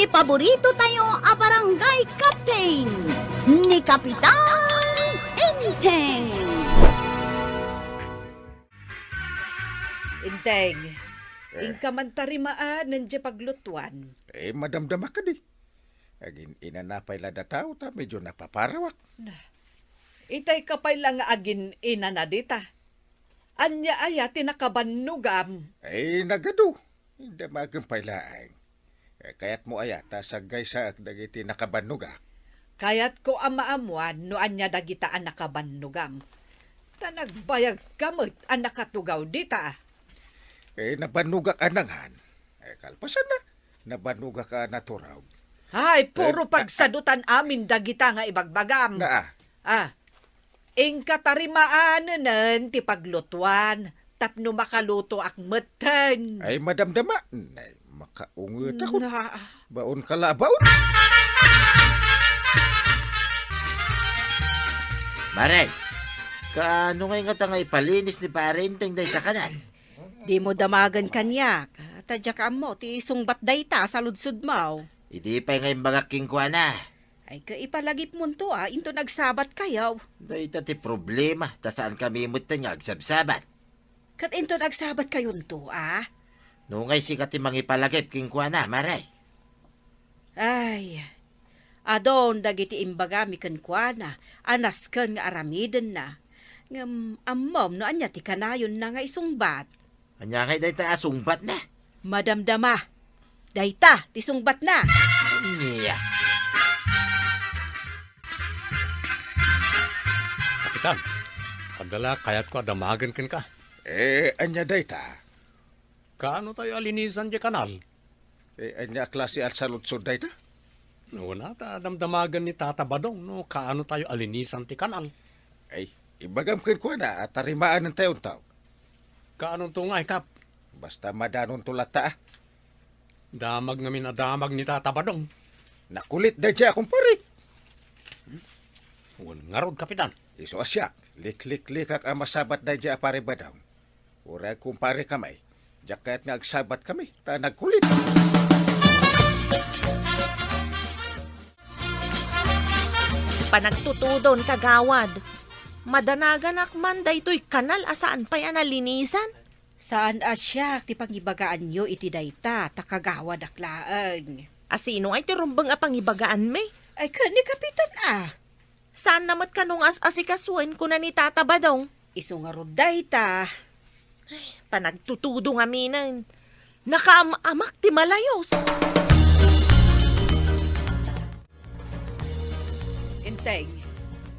Ti paborito tayo a barangay captain ni Kapitan Enteng. Inteng, ingka man tarimaan nandiya paglutuan. Madamdama ka di. Agin inanapay lada tao ta, medyo napaparawak. Itay kapay lang nga agin ina na dita. Anya aya tinakabanugam. Nagado. Hindi magampay laang. Kayat mo ayata sa gaysa dagiti nakabanuga. Kayat ko amaamuan no anya dagitaan nakabanugam. Ta nagbayag gamit ang nakatugaw dita. Nabanuga ka nangan. Kalpasan na. Nabanuga ka naturaw. Hay, puro pagsadutan amin dagita nga ibagbagam. Ingka tarimaan nan ti paglutuan. Tapno makaluto akmeten. Madamdama. Makaungot ako. Baon ka la, baon. Maray, kaano ngay nga tangay palinis ni parenteng day takanan? Di mo damagan kanyak. Tadya ka mo, ti sungbat dayta sa ludsud mo. Hindi pa ngay magaking kwa na. Ay ka ipalagip mo to into nagsabat kayaw. Dayta ti problema, ta saan kami mutan nga agsabsabat. Kat into nagsabat kayon to Nungay sikat ti mangipalagip king kwa na, maray. Ay, adon dagiti imbaga mi kan kwa na, anas kan nga aramiden na. Ngam ammom no anya ti kanayon na nga isungbat. Anya ngay dayta asungbat na. Madamdama, dayta ti sungbat na. Niya. Kapitan, adala kayat ko adamagan ken ka. Anya dayta. Kaano tayo alinisan di kanal? Anya klase at saludsod dayta. Una ta damdamagan ni Tata Badong no kaano tayo alinisan ti kanal. Ibagam ken ko na at tarimaan ng tayon tao. Kaano tungay kap? Basta madanon tulata. Damag namin adamag ni Tata Badong. Nakulit dadya akong parik. Ngarod, Kapitan. Iso asyak, lik-lik-likak ang masabat dadya pare badaw. Ura kumpare kamay. Jakat nga agsabat kami, ta nagkulit. Panagtutudon kagawad. Madanagan akman daytoy kanal asaan pa yan nalinisan? Saan asyak ti pangibagaan nyo iti dayta takagawad aklaang. Asino ay tirumbang apangibagaan me? Ay kani kapitan Saan namat kanong asikasuin ko na ni Tata Badong? Isungarod dayta. Panagtutudo nga minan. Nakaamak ti malayos. Inteng,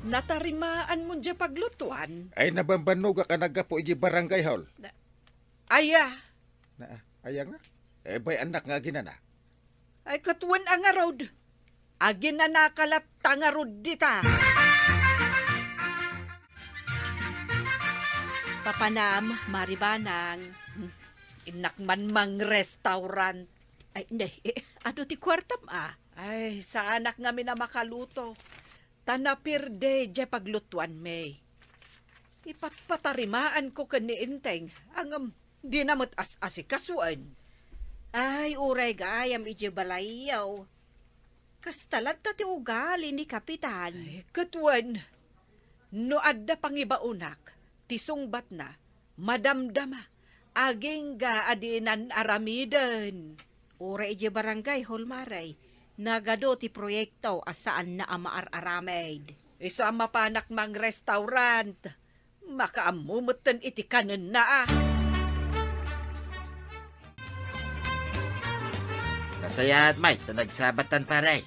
natarimaan mo dya paglutuan. Nabambanog ka nagapo iji barangay hall. Aya, Aya nga. Bay anak nga ginana. ay katuan ang arod. Agin na nakalat tangarod dita. Papanam, maribanang. Inakman mang restaurant. Ay, hindi. Ano ti kwartam Ay, sa anak nga na makaluto. Tanapirde dya paglutuan may. Ipatpatarimaan ko kani Inteng. Ang di namot asikasuan. Ay, uray gayam ije balayaw. Kastalat ta ti ugali ni kapitan. Ay, katuan. No adda pangibaunak, tisungbat na, madamdama, aging ga adinan aramiden. Uray ije barangay holmaray. Nagado ti proyekto asaan na amaar-aramed. Isa mapanak mang restaurant. Makaamumutan iti kanan na Nasaya at may, nagsabatan paray.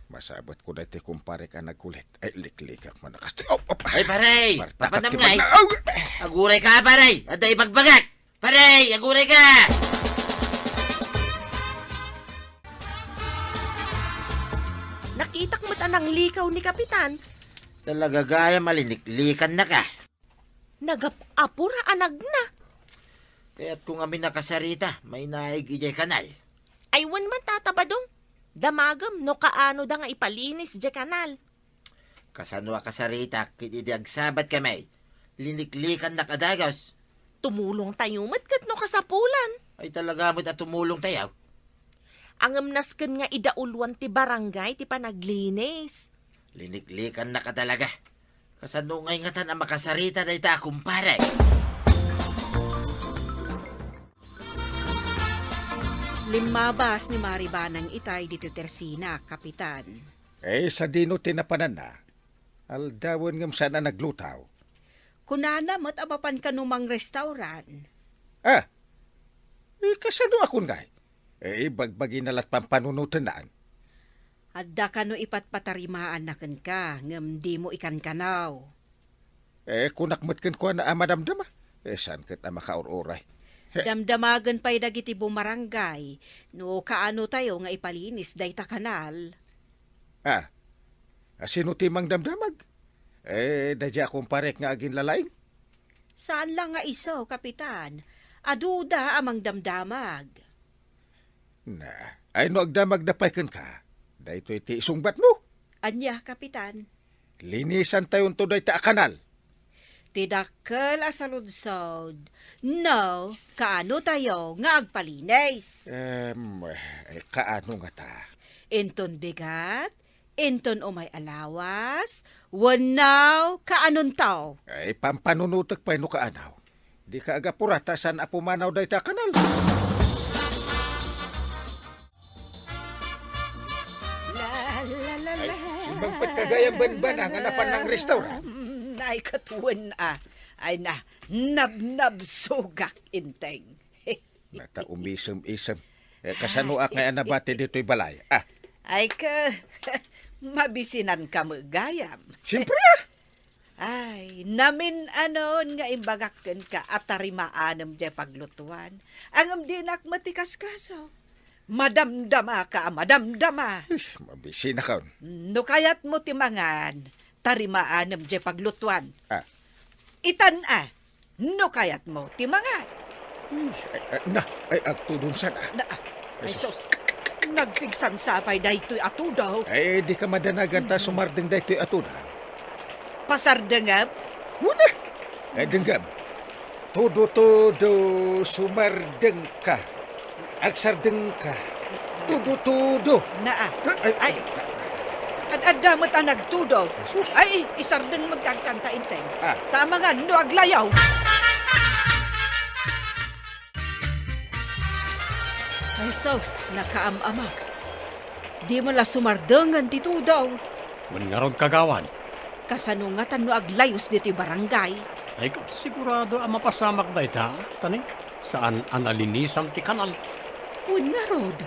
Masabat ko dati kumpare ka nagkulit. Lik-likak man nakasti. Ay paray, Martakat papanam ti ngay. magna- Aguray ka paray, at ibagbagak. Paray, aguray ka. Nakitak mo't anang likaw ni Kapitan. Talaga gaya maliniklikan na ka. Nagapapura anag na. Kaya't kung amin nakasarita, may naig ijay kanal. Aywan man Tata Badong. Damagam no kaano da nga ipalinis di kanal. Kasano kasarita, kitidiag sabat kamay. Liniklikan na kadagos. Tumulong tayo matkat no kasapulan. Ay talaga mo't at tumulong tayo. Angam nasken nga idaulwan ti barangay ti panaglinis. Liniklikan na ka talaga. Kasanungay nga tan ang makasarita na ita kumpare. Limabas ni Maribanang itay dito Tersina, Kapitan. Sa dino tinapanan na. Aldawon ngam sana naglutaw. Kunana mo't apapan ka numang restaurant. Kasano akon ngay? Bagbagi nalat pampanunutan naan. Adda ka no ipatpatarimaan na ka, ngam di mo ikan kanaw. Kunakmat ko na amadamdama. Saan kat na makaururay? Damdamagan pa'y dagiti bumarangay, no kaano tayo nga ipalinis day ta kanal. Sino timang damdamag? Dadya akong parek nga agin lalaing. Saan lang nga iso, Kapitan? Aduda amang damdamag. No agdamag dapay ka. Dahito iti isungbat mo. Anya, Kapitan? Linisan tayon to day ta kanal. Tidakkel asaludsod. No, kaano tayo nga agpalinis? Kaano nga ta? Inton bigat, inton umay alawas, wanaw, kaanon tao. Pampanunutak pa no kaanaw. Di ka agapurata san apumanaw day ta kanal. Simbang patkagayang banbana nga napan ng restaurant. Ay katuwan ay na nab sugak inteng. Nata umisem-isem. Kasano ak nga anabati dito'y balay. Ay ka mabisinan ka magayam. Siyempre Ay, namin anon nga imbagakken ka at tarimaanam di paglutuan. Ang dinak matikas kaso. Madamdama ka, madamdama. Mabisi na kaon. No kayat mo timangan, tarimaanam di paglutuan. Itan no kayat mo timangan. Agtudon sana. Ay sos, nagpigsan sapay daytoy atudaw. Di ka madanagan ta sumardeng daytoy atudaw. Pasardengam? Muna. Denggam. Todo sumardeng ka. Agsardeng ka. Todo. Ay, adda mo ta nagtudaw. Ay, isardeng magkagkanta inteng. Tama nga, no aglayaw. Ay sos, nakaamamak. Di mo la sumardengan tito daw. Mangarod kagawan. Kasanungatan no aglayos dito'y barangay. Ay sigurado ang mapasamak da ita. Tani, saan analinisan ti kanal? Uy nga, Rod.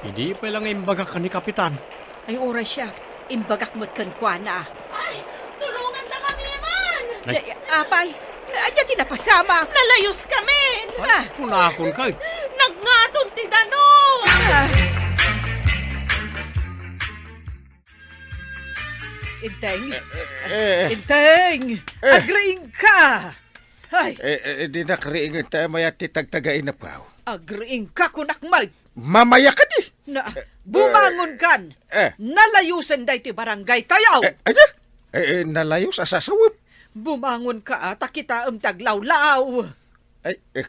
Hindi pa lang imbaga ka ni Kapitan. Ay oras siya, imbagak mo't kankwana. Ay, tulungan na kami man! Apay, adya tinapasamak. Nalayos kami! Ay, kunakon ka. Nagngatong ti Danong! Inteng. Inteng! Agreeing ka! Ay, Di nakriingan tayo maya titagtagain na pa. agreeing ka kunakmay. Mamaya ka di. Na, bumangon kan. Nalayusan day ti barangay tayaw. Nalayo sa sasawam. Bumangon ka at kita taglawlaw.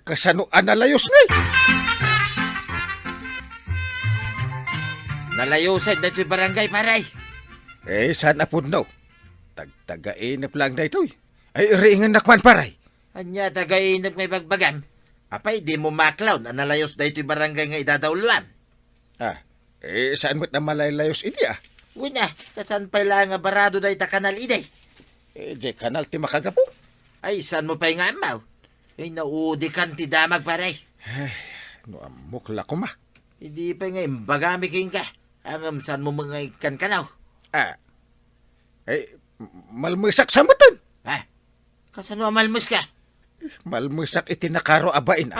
Kasano analayos ngay? Nalayusan na ito'y barangay, paray. Sana po no. Tagtagainap lang na ito'y. Riingan nakman paray. Anya tagainap may bagbagam. Apay, di mo maklaw na nalayos na ito'y barangay nga idadawluan. Saan mo't na malalayos ini Una, kasan pa lang nga barado na ita kanal iday. Di kanal ti makagapo. Ay, saan mo pa nga amaw? Naudi kan ti damag, paray. No amukla ko ma. Hindi pa nga imbagami king ka. Ang saan mo mga ikan kanaw. Malmusak sa matan. Kasano amalmus ka? Malmusak itinakaro abain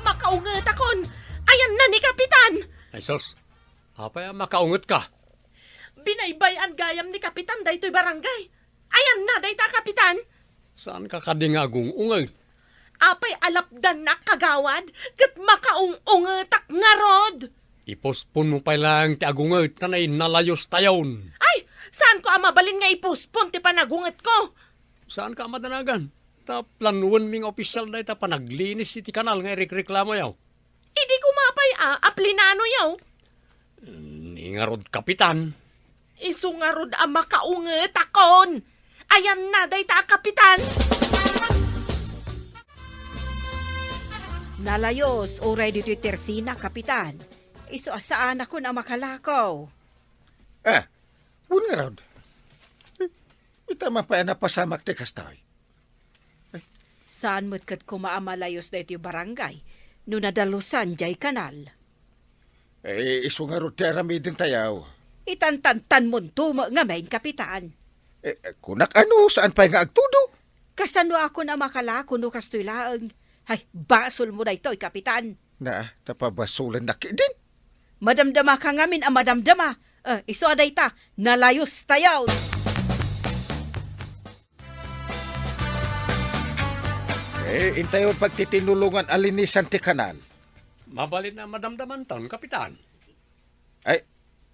Makaungat akon! Ayan na ni Kapitan! Ay sos, apay makaungot ka. Binaybayan gayam ni Kapitan daytoy barangay. Ayan na dayta Kapitan! Saan ka kadingagong ungay? Apay alapdan na kagawad, kat makaungungatak nga rod! Ipospon mo pa lang ti agungay tanay nalayos tayon. Ay! Saan ko mabalin nga ipuspon ti panagungat ko? Saan ka madanagan? Ta planuan ming opisyal na ita panaglinis iti kanal nga reklamo yaw. aplinano yaw. Ingarod kapitan. Isungarod ang makaunget akon. Ayan na, dayta kapitan. Nalayos, oray dito'y tersina, kapitan. Iso asaan ako na makalakaw. Wala nga raw. Itama pa na pasamak ti kastoy. Saan mo't kat kumaamalayos na ito'y barangay, no nadalusan jay kanal. Iso nga raw ti aramidin tayaw. Itantantan mo tumo nga main, kapitan. Kunak ano, saan pa nga agtudo? Kasano ako na makalako no kastoy laang. Ay, basol mo na ito'y, kapitan. Na, tapabasulan na din. Madamdama ka ngamin ang madamdama. Iso aday ta, nalayos tayaw. Intayon pagtitinulungan alinisan ti kanal. Mabalin na madamdaman taon, kapitan.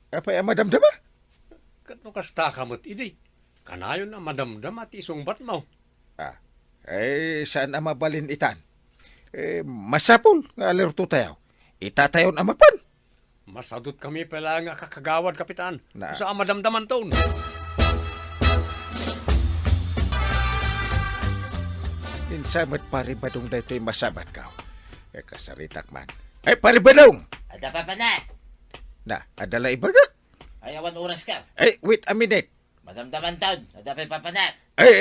Apay ang madamdama? Katno kasta kamot idi. Kanayon na madamdama ti isungbat mo. Saan ang mabalin itan? Masapol nga alerto tayo. Itatayon ang mapan. Masadot kami pala nga kakagawad, kapitan. Na. Sa madamdaman taon. Insamat paribadong da ito'y masabat ka. Kasaritak man. Paribadong! Ada pa na. Na, adala ibaga. Ayawan oras ka. Wait a minute. Madamdaman taon. Ada pa na.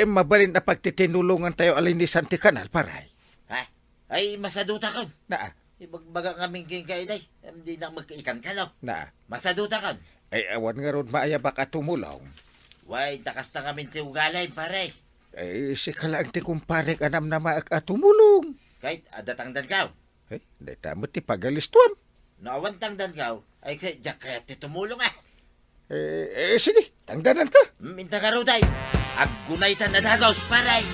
Mabalin na pagtitinulungan tayo alinisan ti kanal, paray. Ha? Ay, masaduta kon. Na, Ibagbaga kaming king kayo day. Hindi na magkaikan ka no. na. Masaduta kon. Awan nga ron maayabak at tumulong. Way, takas na kami ti ugalay, pare. Si kalang ti kumpare anam na maak at tumulong. Kahit adatangdan ka. Day tamot ti pagalistuan. Naawan tangdan ka. Ay, kay jacket ti tumulong Sige, tangdanan ka. Minta ka day. Aggunay tan na dagaws, pare.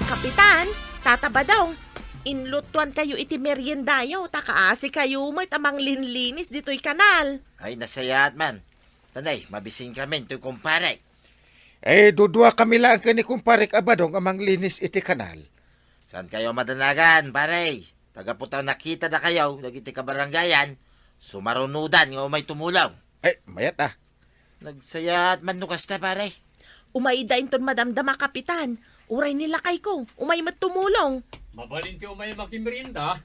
Kapitan, tataba daw. Inlutuan kayo iti meriendayo. Takaasi kayo mo't amang linlinis dito'y kanal. Ay, nasayaat man. Tanay, mabising kami ito'y kumpare. Dudua kami lang ka ni kumpare abadong amang linis iti kanal. Saan kayo madanagan, pare? Tagaputaw nakita na kayo, nagiti kabarangayan. Sumarunudan nga umay tumulaw. Mayat Nagsayaat man nukas na, pare. Umayda inton madamdama, kapitan. Uray nila kay ko. Umay matumulong. Mabalin ti umay makimerinda.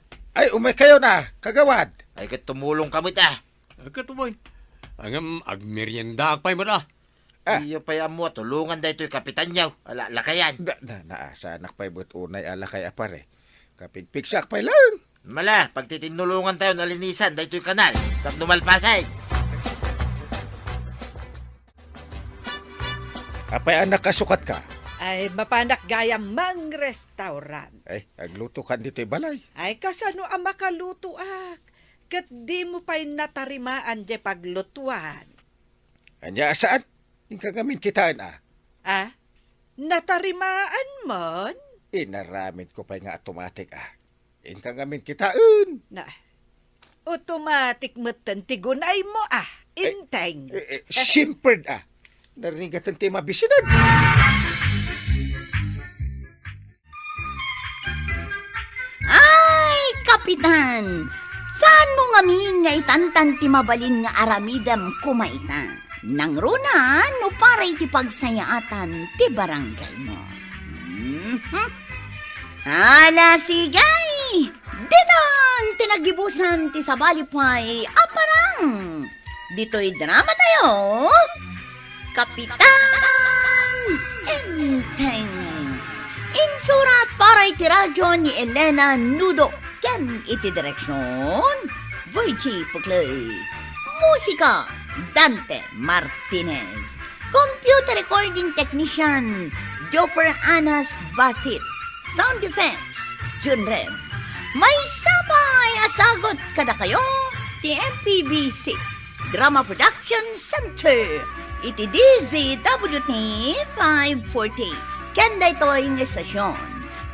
Umay kayo na, kagawad. Ay, kat tumulong kami Katuboy. Ang agmerienda pa'y mo na. Iyo pa mo, tulungan da ito'y kapitan niyaw. Ala, lakayan. Sa anak pa'y but unay ala kay apare. Kapigpigsak pa'y lang. Mala, pag titinulungan tayo nalinisan, da ito'y kanal. Tap numalpasay. Apay anak kasukat ka. Ay, mapanak gaya mang restaurant. Agluto kan dito'y balay. Ay, kasano ang makaluto kat di mo pa'y natarimaan di paglutuan. Anya saan? Kagamin kitaan Natarimaan mon? Inaramid ko pa nga automatic Kagamin kitaan. Na, automatic matan tigunay mo inteng. Simpered Naringatan ti mabisinan. Ay, kapitan! Saan mo ngamin nga itantan ti mabalin nga aramidam kumaita? Nang runa, no paray ti pagsayaatan ti barangay mo. Ala, sigay! Ditan, tinagibusan ti sabalipay, aparang! Dito'y drama tayo, Kapitan Enteng. Insurat para iti radyo ni Elena Nudo. Ken iti direksyon, Virgie Puclay. Musika, Dante Martinez. Computer recording technician, Joper Anas Basit. Sound effects, Junrem. May sabay asagot kada kayo, ti MPBC Drama Production Center. Iti DZWT 540. Kanda ito'y estasyon.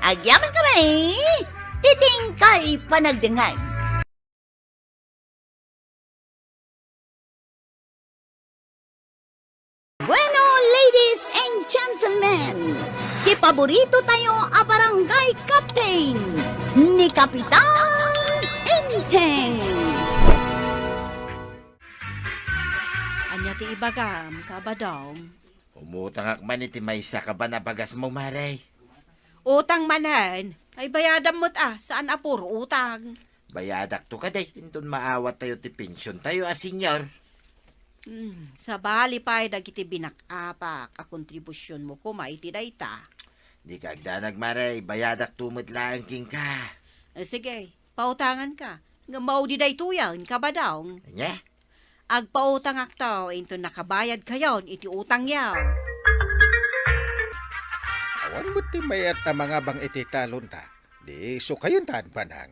Agyaman kami, titing kay panagdingay. Bueno, ladies and gentlemen, Di paborito tayo a barangay captain ni Kapitan Enteng. Anya ti ibagam, kabadong. Umutang akman iti maysa ka ba na bagas mo, Maray? Utang manan. Ay bayadam mo't saan apuro utang? Bayadak to ka day. Intun maawat tayo ti pensyon tayo, senyor. Sa bali pa'y dagiti binakapak a kontribusyon mo ko maiti dayta. Di kagdanag, Maray. Bayadak tumot lang king ka. Sige, pautangan ka. Nga mao di daytuyan, kabadong. Anya? Agpautang aktaw, into nakabayad kayon, iti utang yaw. Awan mo ti mayat na mga bang iti talon ta. Di so kayon taan panang.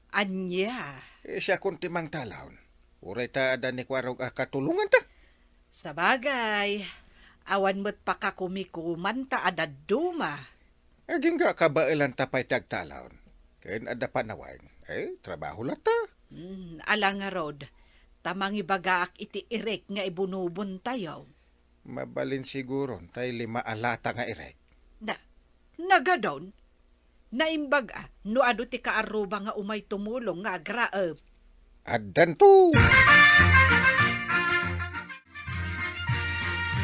Anya, Siya kung timang talon. Uray ta ada ni kwarog katulungan ta. sa bagay, awan mo't pakakumikuman ta adaduma. Aging nga kabailan ta pa'y tagtalon. Kayan ada panawain. Trabaho lang ta. Alang nga rod, tamang ibagaak iti irek nga ibunubon tayo. Mabalin siguro tay 5 alata nga irek. Nagadon, naimbag no ado ti kaaruba nga umay tumulong nga agraep. Addan to.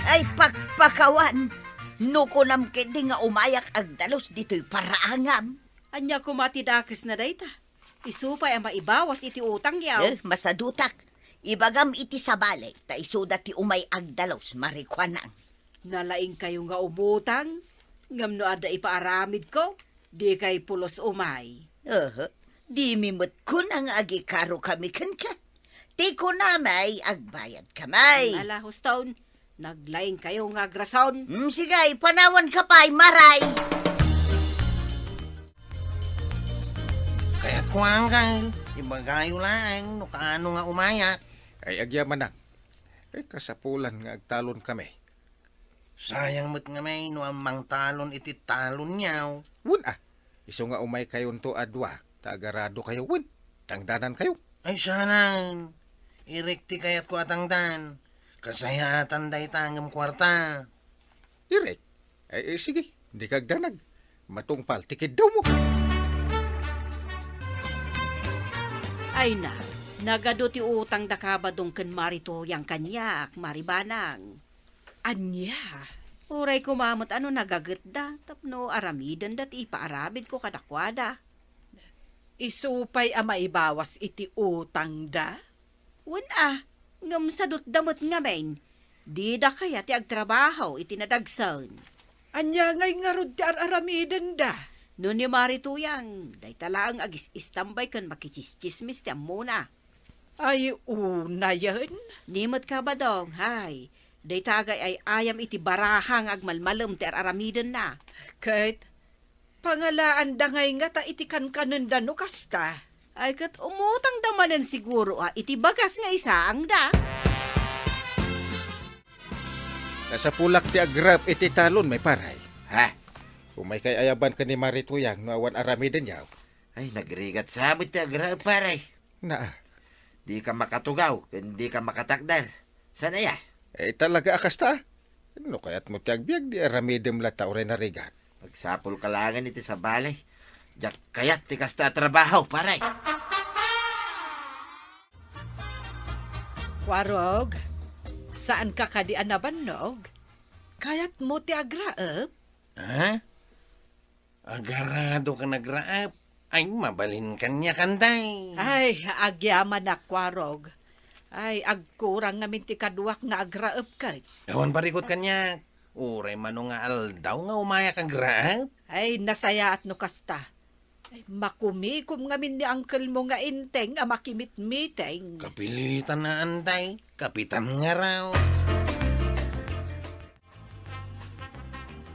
Ay pagpakawan, no ko namkedi nga umayak agdalos dito'y paraangam. Anya kumatidakis na dayta. Isupay ang maibawas iti utang yaw. Masadutak, ibagam iti sabale, ta isuda ti umay agdalos marikwanang. Nalaing kayo nga umutang. Ngam no ada ipaaramid ko, di kay pulos umay. Di mimot ko nang agikaro kami kan ka. Ti ko na may agbayad kamay. Alahos taon, naglaing kayo nga grason. Sigay, panawan ka pa'y maray. Kaya't kuwanggal, ibagayo lang, no kaano nga umayak. Ay agyaman na. Kasapulan nga agtalon kami. Sayang mo't nga may no amang talon iti talon niyaw. Wun iso nga umay kayon to adwa. Tagarado kayo wun. Tangdanan kayo. Ay sanan, irekti kaya't ko atangdan. Kasayatan day tanggam kwarta. Irek. Sige. Hindi kagdanag. Matungpal, tikid daw mo. Ay na, nagado ti utang da kabadong ken marito yang kanyak, maribanang. Anya, Uray kumamot ano nagagat da, tapno aramidan dat ipaarabid ko kadakwada. isupay a maibawas iti utang da? Wen ngam sadot damot ngamen. Di da kaya ti agtrabaho iti nadagsan. Anya ngay nga rod ti aramiden da? No ni marituyang, day talaang agis istambay kan makichischismis ti amuna. Ay, una yan? Nimot ka ba dong, hay? Day tagay ay ayam iti barahang agmalmalem ti aramiden na. Kahit, pangalaan da ngay nga ta iti kankanan da no kasta. Ay kat umutang damanan siguro iti bagas nga isaang da. Kasapulak ti agrap iti talon may paray. Ha? Kung may kay ayaban ka ni Marituyang no awan aramiden yaw. Ay, nagrigat sabit ti agra, paray. Di ka makatugaw, hindi ka makatakdal. Sana ya? Talaga akas ta. Ano kaya't mo ti agbiag di aramidem lata uray narigat. Magsapol ka langan iti sa balay. Diyak kayat ti kasta trabaho, paray. Warog, saan ka kadian na banog? Kayat mo ti agraep? Ha? Agarado ka nagraap. Ay, mabalin kanya kanday. Ay, agyaman na kwarog. Ay, agkurang namin ti kaduak nga agraep kay. Gawan parikot kanya. Uray mano nga aldaw nga umayak ang graap. Ay, nasaya at no kasta. Ay, makumikom ngamin ni uncle mo nga inteng a makimit-miteng. Kapilitan na anday. Kapitan nga raw.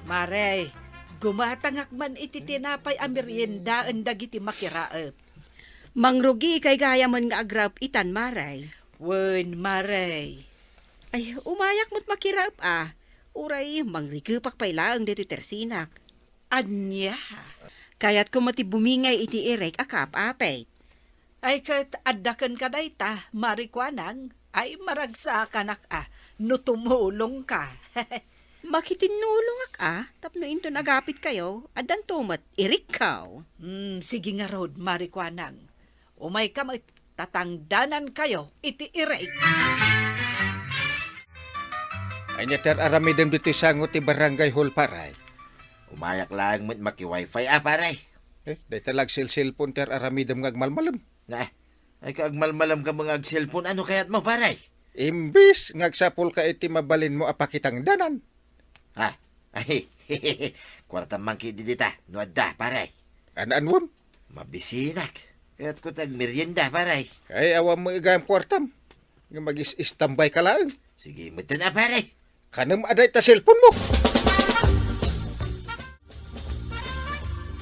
Maray, gumatangak man iti tinapay a meriendaan dagiti makiraep. Mangrugi kay gaya man nga agrap itan maray. Wen, Maray. Ay, umayak mo't makirap Uray, mangrikupak pailaang dito tersinak. Anya. Kaya't kumati bumingay iti irek akap-apay. Ay, kat adakan ka dayta, marikwanang. Ay, maragsa ka no tumulong ka. Makitinulong tapno into nagapit kayo, adan tumat, irikaw. Sige nga Rod, Marikwanang. Umay ka tatangdanan kayo, iti irate. Anya ter aramidem dito sangot ti barangay hall paray. Umayak lang mo't maki-wifi paray. Day talag cellphone ter aramidem ngagmalmalam. Na, ay kaagmalmalam ka mga cellphone, ano kayat mo paray? Imbis ngagsapol ka iti mabalin mo apakitang danan. Ha? Ay, kwarta mangki didita, nuadda paray. Anwam? Mabisinak. Kaya't ko tag merienda paray. Ay awam mo igayam kwartam. Nga magis-istambay ka lang. Sige mo na paray. Kanam aday ta cellphone mo.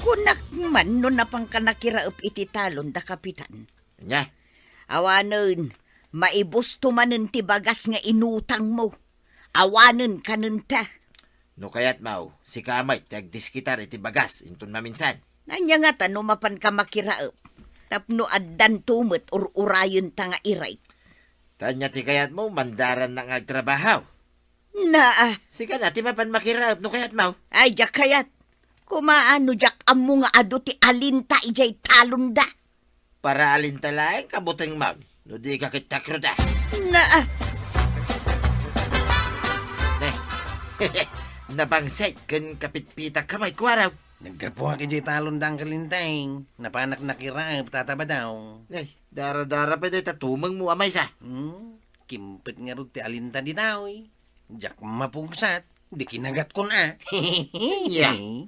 Kunak man no napang kanakiraap iti talon da kapitan. Nya, Awanon, maibusto manen ti bagas nga inutang mo. Awanon kanon ta. no kayat mau, si kamay tagdiskitar iti bagas, intun maminsan. Anya nga ta no mapan ka makiraap. Tapno addan tumot or urayon ta nga iray. Tanya ti kayat mo, mandaran na ngagtrabahaw. Na, Sika na, ti mapan makiraap, no kayat mau. ay jak kayat. Kumaano jak amo nga ado ti alinta ijay talon da. Para alin talaeng kabuteng mau, no di ka kitakro da. Na, Nabangsay, kan kapitpita kamay kwaraw. Nagkapuha kay talon dang kalinteng. Napanak nakiraap, tataba daw. Ay, dara-dara pa day tatumang mo amay sa. Kimpit nga rin ti alinta di daw eh. Jak mapugsat, di kinagat ko na. Yeah.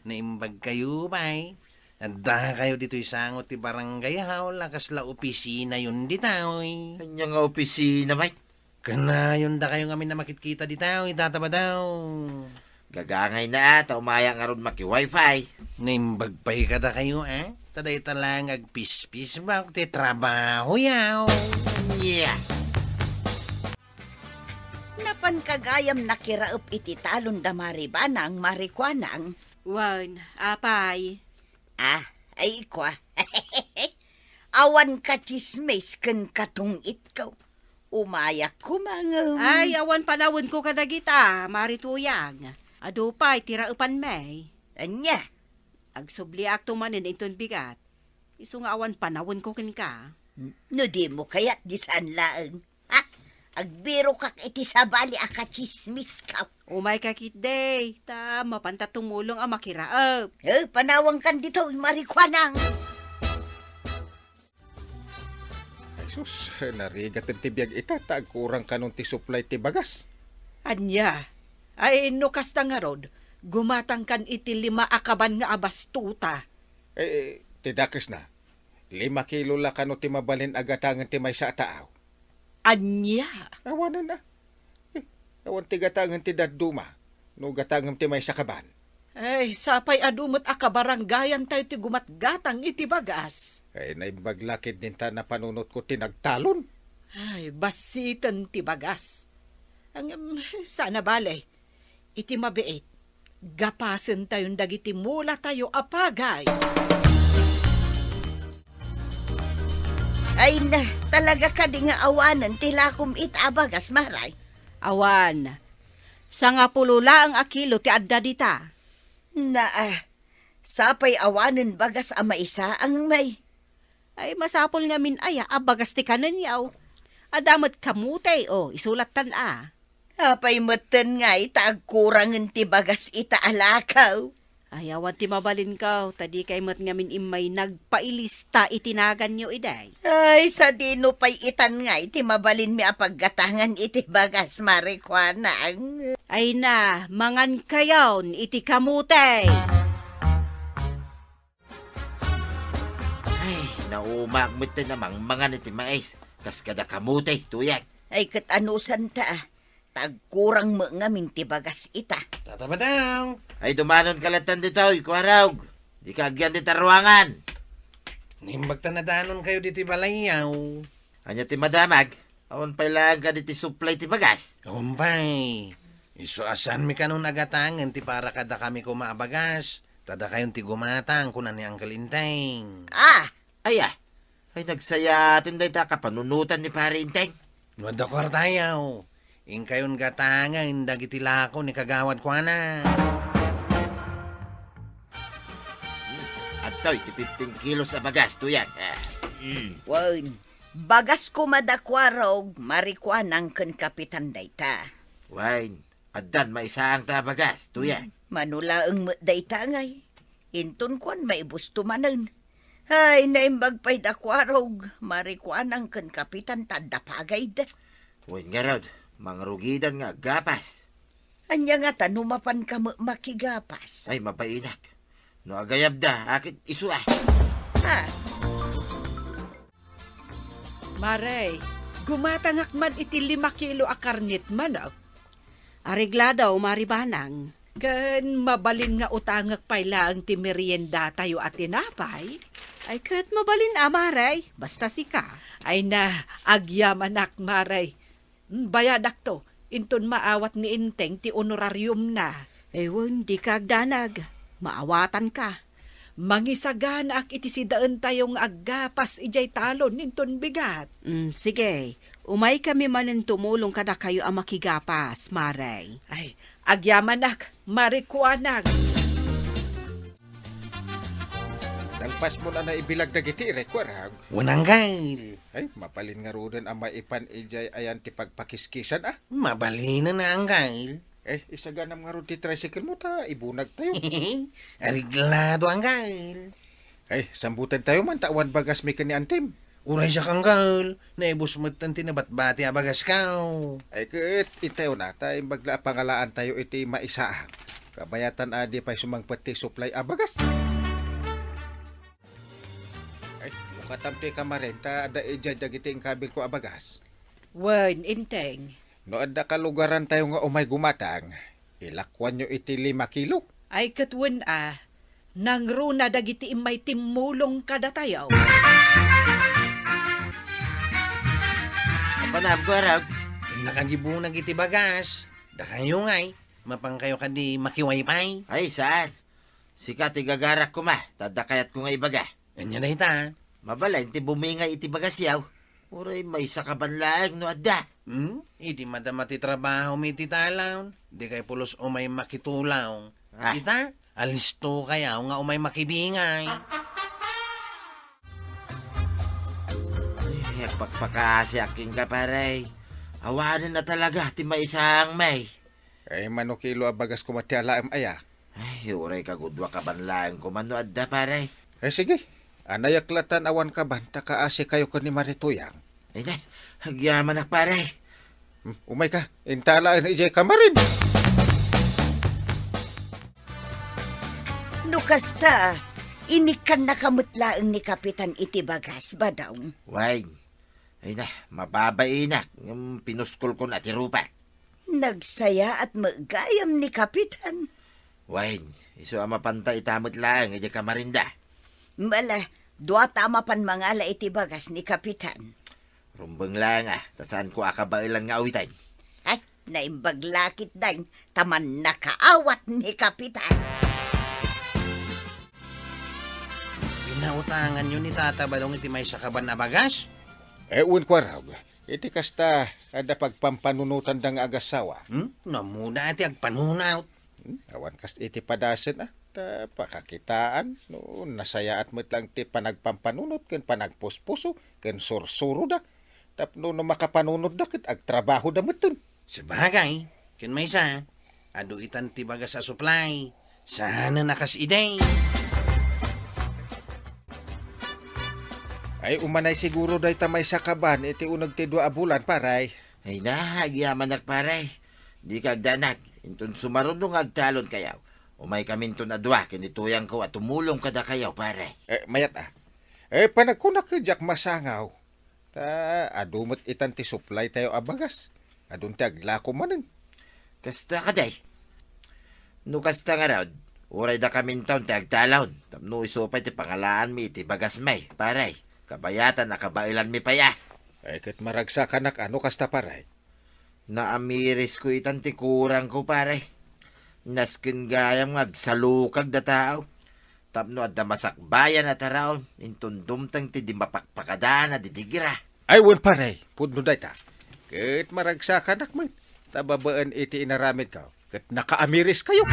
Naimbag kayo bay. Anda kayo dito isangot ti barangay haw, lakas la opisina yun di tao eh. Kanya nga opisina may. Kana yun da kayo ngamin na makitkita di tao, itataba daw. Gagangay na ata, umaya nga ron maki-wifi. Naimbag pay ka da kayo Taday talang agpis-pis ba ti trabaho yaw. Yeah. napan kagayam nakiraap iti talon da maribanang marikwanang. Wan, apay. Ay kwa. Awan ka chismes ken katungit ko. Umayak ko mga... Ay, awan panawon ko kadagita, marituyang. Adupay, tiraupan may. Anya, Agsubli akto manin inton bigat. Iso nga awan panawon ko ken ka. no di mo kaya't di saan laeng. Ha? Agbiro kak iti sabali aka chismis ka. Umay kakit day, ta mapantatumulong ang makiraap. Panawang kan dito, marikwanang. Sus, narigat ang tibiyag ita, kurang kanong ti supply ti bagas. Anya, ay nukas ta nga rod, gumatang kan iti 5 akaban nga abastuta. Tidakis na. 5 kilo la kano ti mabalin agatangan ti may sa taaw. Anya, Awanan na. Awan ti gatangan ti daduma. No gatangan ti may sa kaban. ay sapay adumot akabaranggayan tayo ti gumatgatang iti bagas. Ay naibaglakid din ta na panunot ko tinagtalon. Ay, basitan ti bagas. Sana balay, iti mabiit, gapasen tayong dagiti mula tayo apagay. Ay na, talaga ka di nga awanan tilakom itabagas maray. Awan. Sa nga pulula ang akilo ti adda dita. Na, sapay awanan bagas ama isa ang may. Ay masapol nga min aya, abagas ti kanan yaw. Adamat kamutay isulat tan Apay meten nga itagkurangan ti bagas ita alakaw. Ay awan ti mabalin kaw, tadi kay mat nga min imay nagpailista itinagan nyo iday. Ay, sa dino pa'y itan nga iti mabalin mi apaggatangan iti bagas marikwanang. Ay na, mangan kayon iti kamutay. Ay, naumagmit na namang mga niti mais. Kas kada kamutay, tuyag. Ay, katanusan ta. Tagkurang mo nga minti bagas ita. Tataba daw. Ay, dumanon kalatan dito, ikuaraw. Di ka agyan dito ruangan. Nimbag tanadanon kayo dito balayaw. Anya ti madamag, awan pailang ka dito supply ti bagas. Kumpay. Iso asan mi kanon agatangan ti para kada kami kumaabagas. Tada kayon ti gumatang kunan ni Uncle Inteng. Ay, ay nagsaya tinday ta kapanunutan ni pare Inteng. Nuwad ako tayaw. ing kayon gatangan dagiti lako ni kagawad ko na. Ato, iti 15 kilos sa bagas, tuyan. Wan, bagas ko madakwarog, marikwanang ken kapitan dayta. Wine, adan maisaang ta bagas, tuyan. Manulaang dayta ngay. Inton kwan maibusto manen. Ay, naimbag pa'y dakwarog, marikwanang ken kapitan tadapagay da. Wine nga rod, mangrugidan nga gapas. Anya nga tanumapan ka makigapas. Ay, mapainak. No agayab da, akit isu ah. Ha? Maray, gumatangak man iti 5 kilo a karnit manok. Aregladaw, maribanang. Kan mabalin nga utangak pay lang ti merienda tayo at tinapay. Ay, kat mabalin amaray, basta sika. Ay na, agyamanak maray. Bayadak to, inton maawat ni Inteng ti honorarium na. Ewan, di ka agdanag. Maawatan ka. Mangisagana ak iti sidaan tayong aggapas ijay talon ninton bigat. Sige, umay kami manin tumulong kada kayo ang makigapas, maray. Ay, agyamanak, marikuanag. Nangpas mo na ibilag na giti, rekwarag. Unanggal. Ay, mapalin nga roden ang maipan ijay ayan ti pagpakiskisan ah. Mabalina na anggal. Eh, isaganam nga ron ti tricycle mo ta, ibunag tayo. Ariglado anggal. Ay, sambutan tayo man, tawan bagas may kani antim. Uray siya kanggal. Naibus mo tanti na batbati abagas kao. Ay, ket, itayo na, tayo bagla pangalaan tayo iti maisaang. Kabayatan adi pa'y sumangpati supply abagas. Ay, mukatamti ka marenta, ada ijay dagiti ang kabil ko abagas. Wen, Inteng. No adda ka lugaran tayo nga umay gumatang, ilakwan nyo iti 5 kilo. Ay katwen nangruna dagiti imay timulong kada tayo. Kapanab ko, Arag. Nakagibunag iti bagas. Da kayo ngay. Mapang kayo kadi makiwaypay. Ay, saan? Sikat igagarak ko ma, tadakayat ko nga ibaga. Ganyan na ita. Mabalay, ti bumingay iti bagas yaw. Uray, may sakaban laang no adda. Iti madamati trabaho mi iti talaw. Di kay pulos umay makitulaw. Ah. Ita, alisto kaya nga umay makibingay. Ay, pagpakasi aking ka, paray. Awanin na talaga, ti may isang may. Ay, mano kilo abagas ko matiala am aya. Ay, uray kagudwa ka banlaang ko man no adda, paray. Eh, sige. Anayaklatan awan ka ban, takaasi kayo ko ni Marituyang. Ay na, hagyaman na, paray. Umay ka, intalaan ijay kamarin. Nukasta, inikan na kamutlaang ni Kapitan iti bagas ba daw? Wine. Ay na, mababainak. Pinuskol ko na ti rupa. Nagsaya at magayam ni Kapitan. Wine, iso ama panta itamot lang, ijay kamarinda. Mala, dua tama pan mangala iti bagas ni Kapitan. Rumbang lang tasaan ko akabailan nga awitan. Ay, naimbaglakit dahin, taman nakaawat ni Kapitan. Pinautangan nyo ni Tata Badong iti may sakaban na bagas? Un ko raw, iti kasta ada pagpampanunutan da nga agasawa. Namuda iti agpanunaw. Awan kas iti padasen ta pakakitaan, no, nasayaat mo't lang ti panagpampanunot, ken panagpuspuso, ken sursuro da. Tapno no makapanunod da, ket agtrabaho da mo't. Sabagay, ken may isa, adu itan ti bagas sa supply. Sana nakas iday. Ay, umanay siguro day tamay sakaban, iti unag ti 2 bulan, paray. Ay na, hagyaman nak paray. Di kagdanak, intun sumarunong agtalon kayaw. Umay kaminto na dua, kinituyang ko at tumulong kada kayaw, paray. Mayat panagkunak ka jak masangaw. Ta, adumot itan ti supply tayo abagas. Adun ti aglako manin. Kasta kaday. No kasta nga raw, uray da kamintaw ti agtalon. Tapno isupay ti pangalaan mi ti bagas may, paray. Kabayatan na kabailan mi paya. Ay, ket maragsa kanak ano kasta paray. Naamiris ko itan ti kurang ko, paray. Naskin gayam agsalukag da tao. Tapno at damasakbayan at araon, intundumtang ti di mapakpakadana di digira. Ay, wan paray, pudno day ta. Ket maragsa kanak man. Tababaan iti inaramid ka. Kat nakaamiris kayo.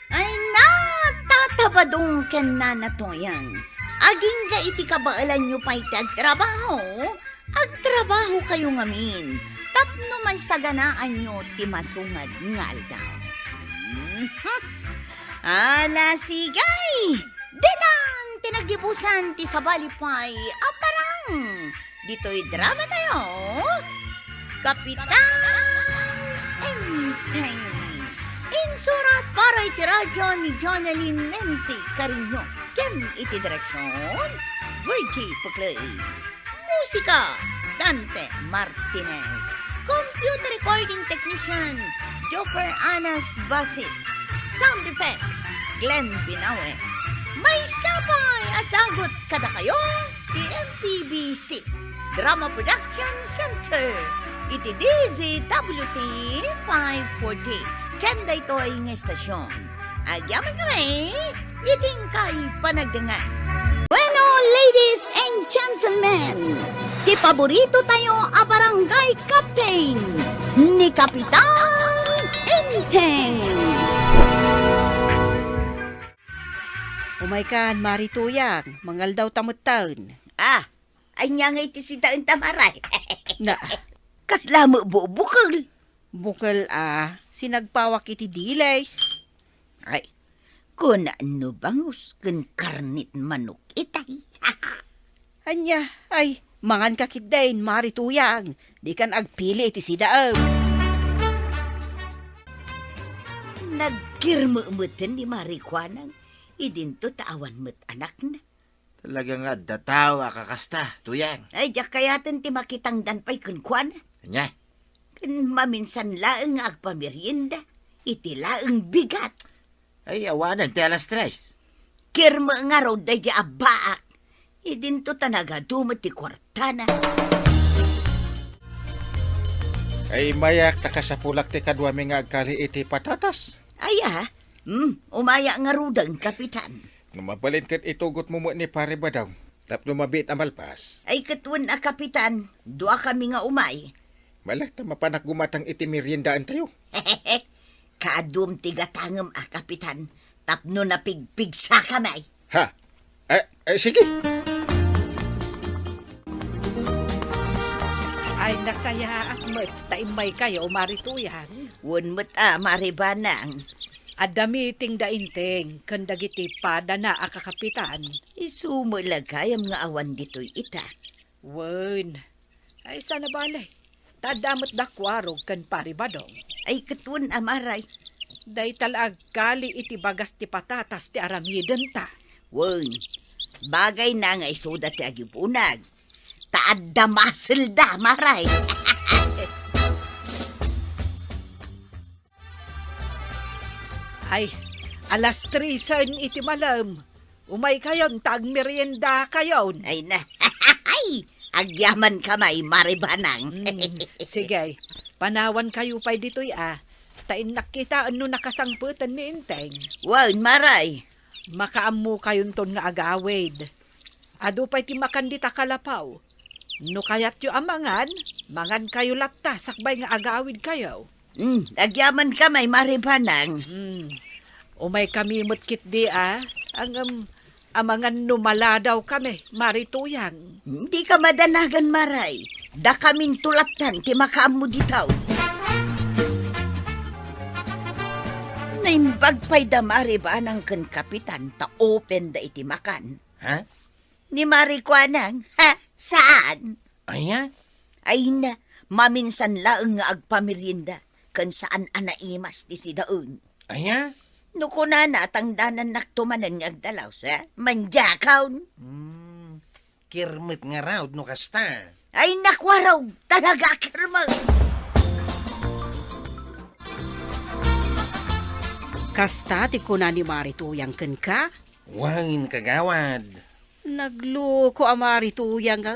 Ay natatabadong ken na natoyang. Aging ga iti kabaalan nyo pa iti agtrabaho. Agtrabaho kayo ngamin. Tapno may saganaan nyo ti masungad nga aldaw. Ala sigay! Dinang tinagibusan ti sabalipay aparang. Dito'y drama tayo. Kapitan Enteng. Insurat para iti radyo ni Jonalyn Menzi Carino. Ken iti direksyon Virgie Puclay. Musika Dante Martinez. Computer recording technician Joper Anas Basit. Sound effects Glenn Binawe. May sabay asagot kada kayo ti MPBC Drama Production Center. Iti DZWT 540. Kenda ito'y ng estasyon. Agyaman kami, iting kay panagdangan. Bueno, ladies and gentlemen, ti paborito tayo a barangay captain ni Kapitan Enteng. Umay kan, Marituyang, mangal daw tamot taon. Ay niya nga iti si Taon Tamaray. Na, Kasla mo bubukal. bukal sinagpawak iti dilays. Ay, kung ano bangus, kun karnit manok itay. Anya, ay, mangan kakit din, Marituyang. Di kan agpili iti sidaam. Nagkirmuumutan ni Marikwanang. Idinto taawan mo't anak na. Talagang adda tao akakasta, tuyang. Ay, diyak kayatan ti makitang danpay kunkwan. Anya, Kun maminsan laeng agpamerienda, iti laeng bigat. ay awanan ti alas 3. Kirma nga raw day di abaak. Idinto tanaga dumot ti kwartana. Ay mayak takasapulak ti kadwa mi nga agkali iti patatas. Aya, umaya nga rudang kapitan. Numabalin kat itugot mo mo ni pare ba daw. Tapno mabit amalpas. Ay katwan a kapitan, dua kami nga umay. Malak ta mapanak gumatang iti meriendaan tayo. Kaadum ti gatangem a kapitan, tapno na pigpig sa kamay. Ha? Sige. Ay nasaya at taimay kayo, Marituyang. Wun mo't maribanang. Adamiting dainteng, kandagiti pada na akakapitan. Isumulagayam nga awan dito'y ita. Wen, ay sana balay. Tadamot dakwarog kan paribadong. Ay katwan amaray. Day talag kali iti bagas ti patatas ti aramiden ta. Wun, bagay na nga isuda ti agipunag. Taad da masilda, maray. Ay, alas 3 iti malam. Umay kayon, tag merienda kayon. Ay na, ay, agyaman kamay, maribanang. Sige, panawan kayo pa'y dito'y Tain nakita ano nakasangputan ni Inteng. Wun, maray. Makaamu kayon ton nga agawid. Ado pa'y ti makandita kalapaw. No kayat yu amangan, mangan kayo latta, sakbay nga agawid kayo. Agyaman kamay, maribanang. Umay kami mutkit di ang amangan numala daw kami, Marituyang. Hindi ka madanagan, maray. Da kaming tulatan, ti makaamu ditaw. Naimbag pa'y da maribanang kan kapitan, ta open da iti makan. Ha? Ni Marikwanang, saan? Aya? Ay na, maminsan laeng nga agpamerienda, kan saan anaimas ti sidaon. Aya? Nuko na natangdanan naktumanan nga agdalaw sa manjakaw. Kirmit nga raw, no kasta. Ay nakwaraw, talaga kirma. Kasta ti kuna ni Marituyang ken ka? Wangin kagawad. Nagluko a Marituyang ka.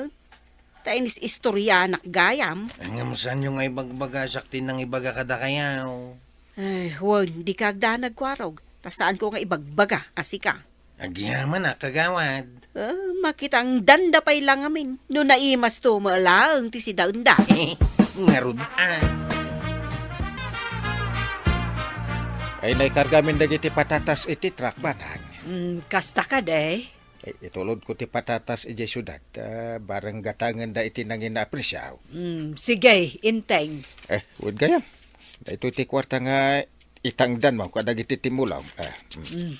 Tainis istorya anak gayam. Ang saan yung ay bagbagasak tin ng ibaga kada kayaw. Ay, huwag, di ka agda nagwarog. Ta saan ko nga ibagbaga, asika. Agyaman na kagawad. Makitang danda pa'y lang amin. No naimas to malaang ti si danda. Ngarud Ay naikarga min dagiti patatas iti truck banang. Kasta ka day. Ay, itulod ko ti patatas iti syudad. Barang gatangan da iti nangin na apresyaw. Sige, inteng. Wud gayam. Ito ti kwarta nga itangdan mo kada giti timulaw.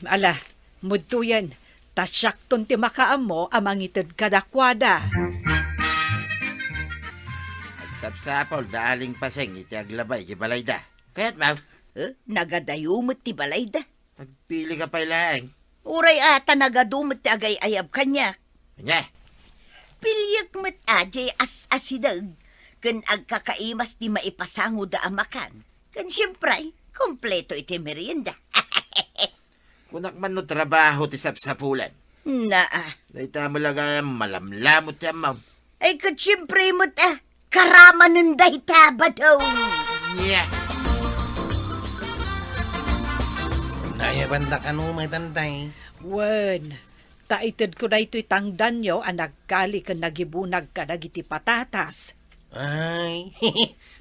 Ala, mudto yan. Tasyak ton ti makaam mo amang itid kadakwada. Agsapsapol da aling paseng iti aglabay iti balayda. Kaya't maw, Nagadayumot ti balayda. magpili ka pa ilaang. Uray ata nagadumot ti agay ayab kanya. Anya, Pilyak met ajay as-asidag. Kan agkakaimas ti maipasango da amakan. Kan siyempre, kompleto iti merienda. kunak man no trabaho ti sapsapulan. Dahita mo lang malamlamot ti amaw. Ay kat siyempre mo't karaman ng dayta ba daw? Nya, Naya banda ka no may tantay. Wen, taitid ko na ito'y tangdan nyo ang nagkali ka nagibunag ka nagiti patatas. Ay,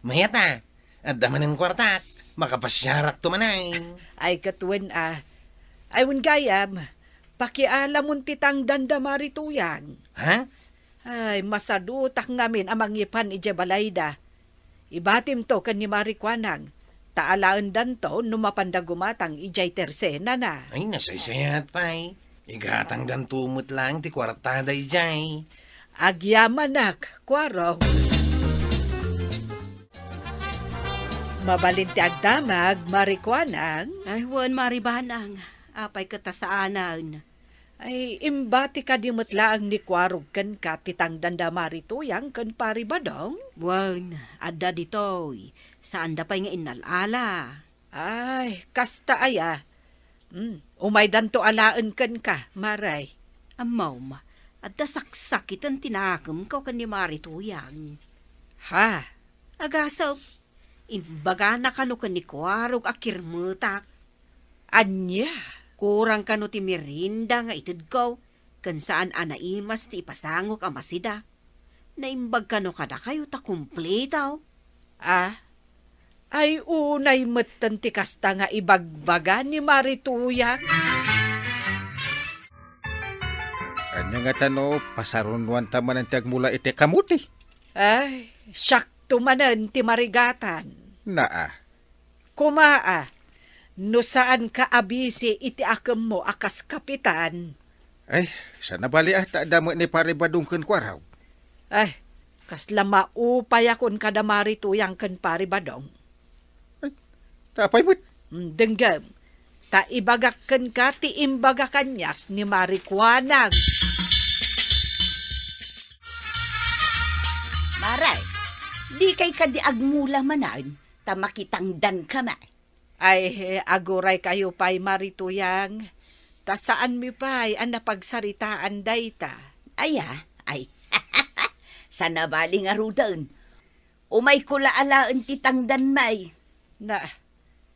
mayata. At daman ng kwartak. Makapasyarak to manay. Ay katwen ay wen gayam, pakialam mo ti tangdan da marituyan. Ha? Ay, masadutak ngamin amang ipan ije balayda. Ibatim to kan ni Marikwanang. Taalaan dan to numapanda gumatang ijay tersena na. Ay, nasaysayat pa'y. Igatang dan tumot lang ti kwartada ijay. Agyamanak, kwaro. Mabalin ti agdamag, Marikwanang. Ay, wan maribanang. Apay katasaanan. Ay, imbati ka di matlaang ni kwarog kan ka titang danda marituyang kan paribadong. Wan, adda ditoy. Saan da pa'y nga inalala? Ay, kasta aya. Umay danto alaan kan ka, Maray. Amaw ma, adda saksakitan tinakam ko kan ni Marituyang. Ha? Agasaw, imbaga na kano kan ni Kwarog akirmutak. Anya? Kurang kano ti merinda nga itid ko, kan saan anaimas ti ipasangok amasida. Naimbag kano kada kayo ta kumpletaw. Ay unay metten ti kasta nga ibagbaga ni Marituya. Anya nga tano, pasarunwan taman ang tiagmula iti kamuti. Ay, syakto manen ti marigatan. Naa. Kumaa, no saan ka abisi iti akam mo akas kapitan. Ay, sana bali ata damo ni paribadong ken kwaraw. Ay, kasla maupay akon kada Marituyang kan paribadong. Tapay mo't. Denggam, ta ibagakan ka ti imbaga kanyak ni Marikwanag. Maray, di kay kadi agmula manan, ta makitangdan ka ma. Ay, aguray kayo pa'y Marituyang. Ta saan mi pa'y ang napagsaritaan dayta? Ay, sana bali nga rudan. Umay kula alaan ti tangdan may. Na,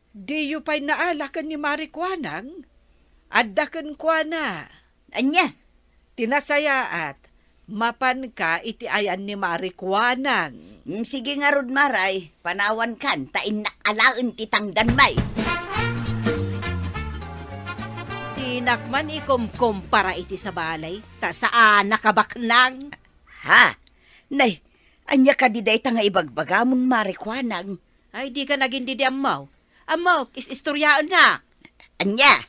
di yu pa'y naalakan ni Marikwanang? Addakan kwa na. Anya, Tinasayaat, mapan ka iti ayan ni Marikwanang. sige nga rod maray, panawan kan, ta inak alaan ti tangdan may. Tinakman ikom-kom para iti sa balay, ta saan nakabaknang. Ha? Nay, anya ka di day ta nga ibagbagamon Marikwanag. Ay, di ka naging didi amaw. Amaw, is-istoryaan na. Anya,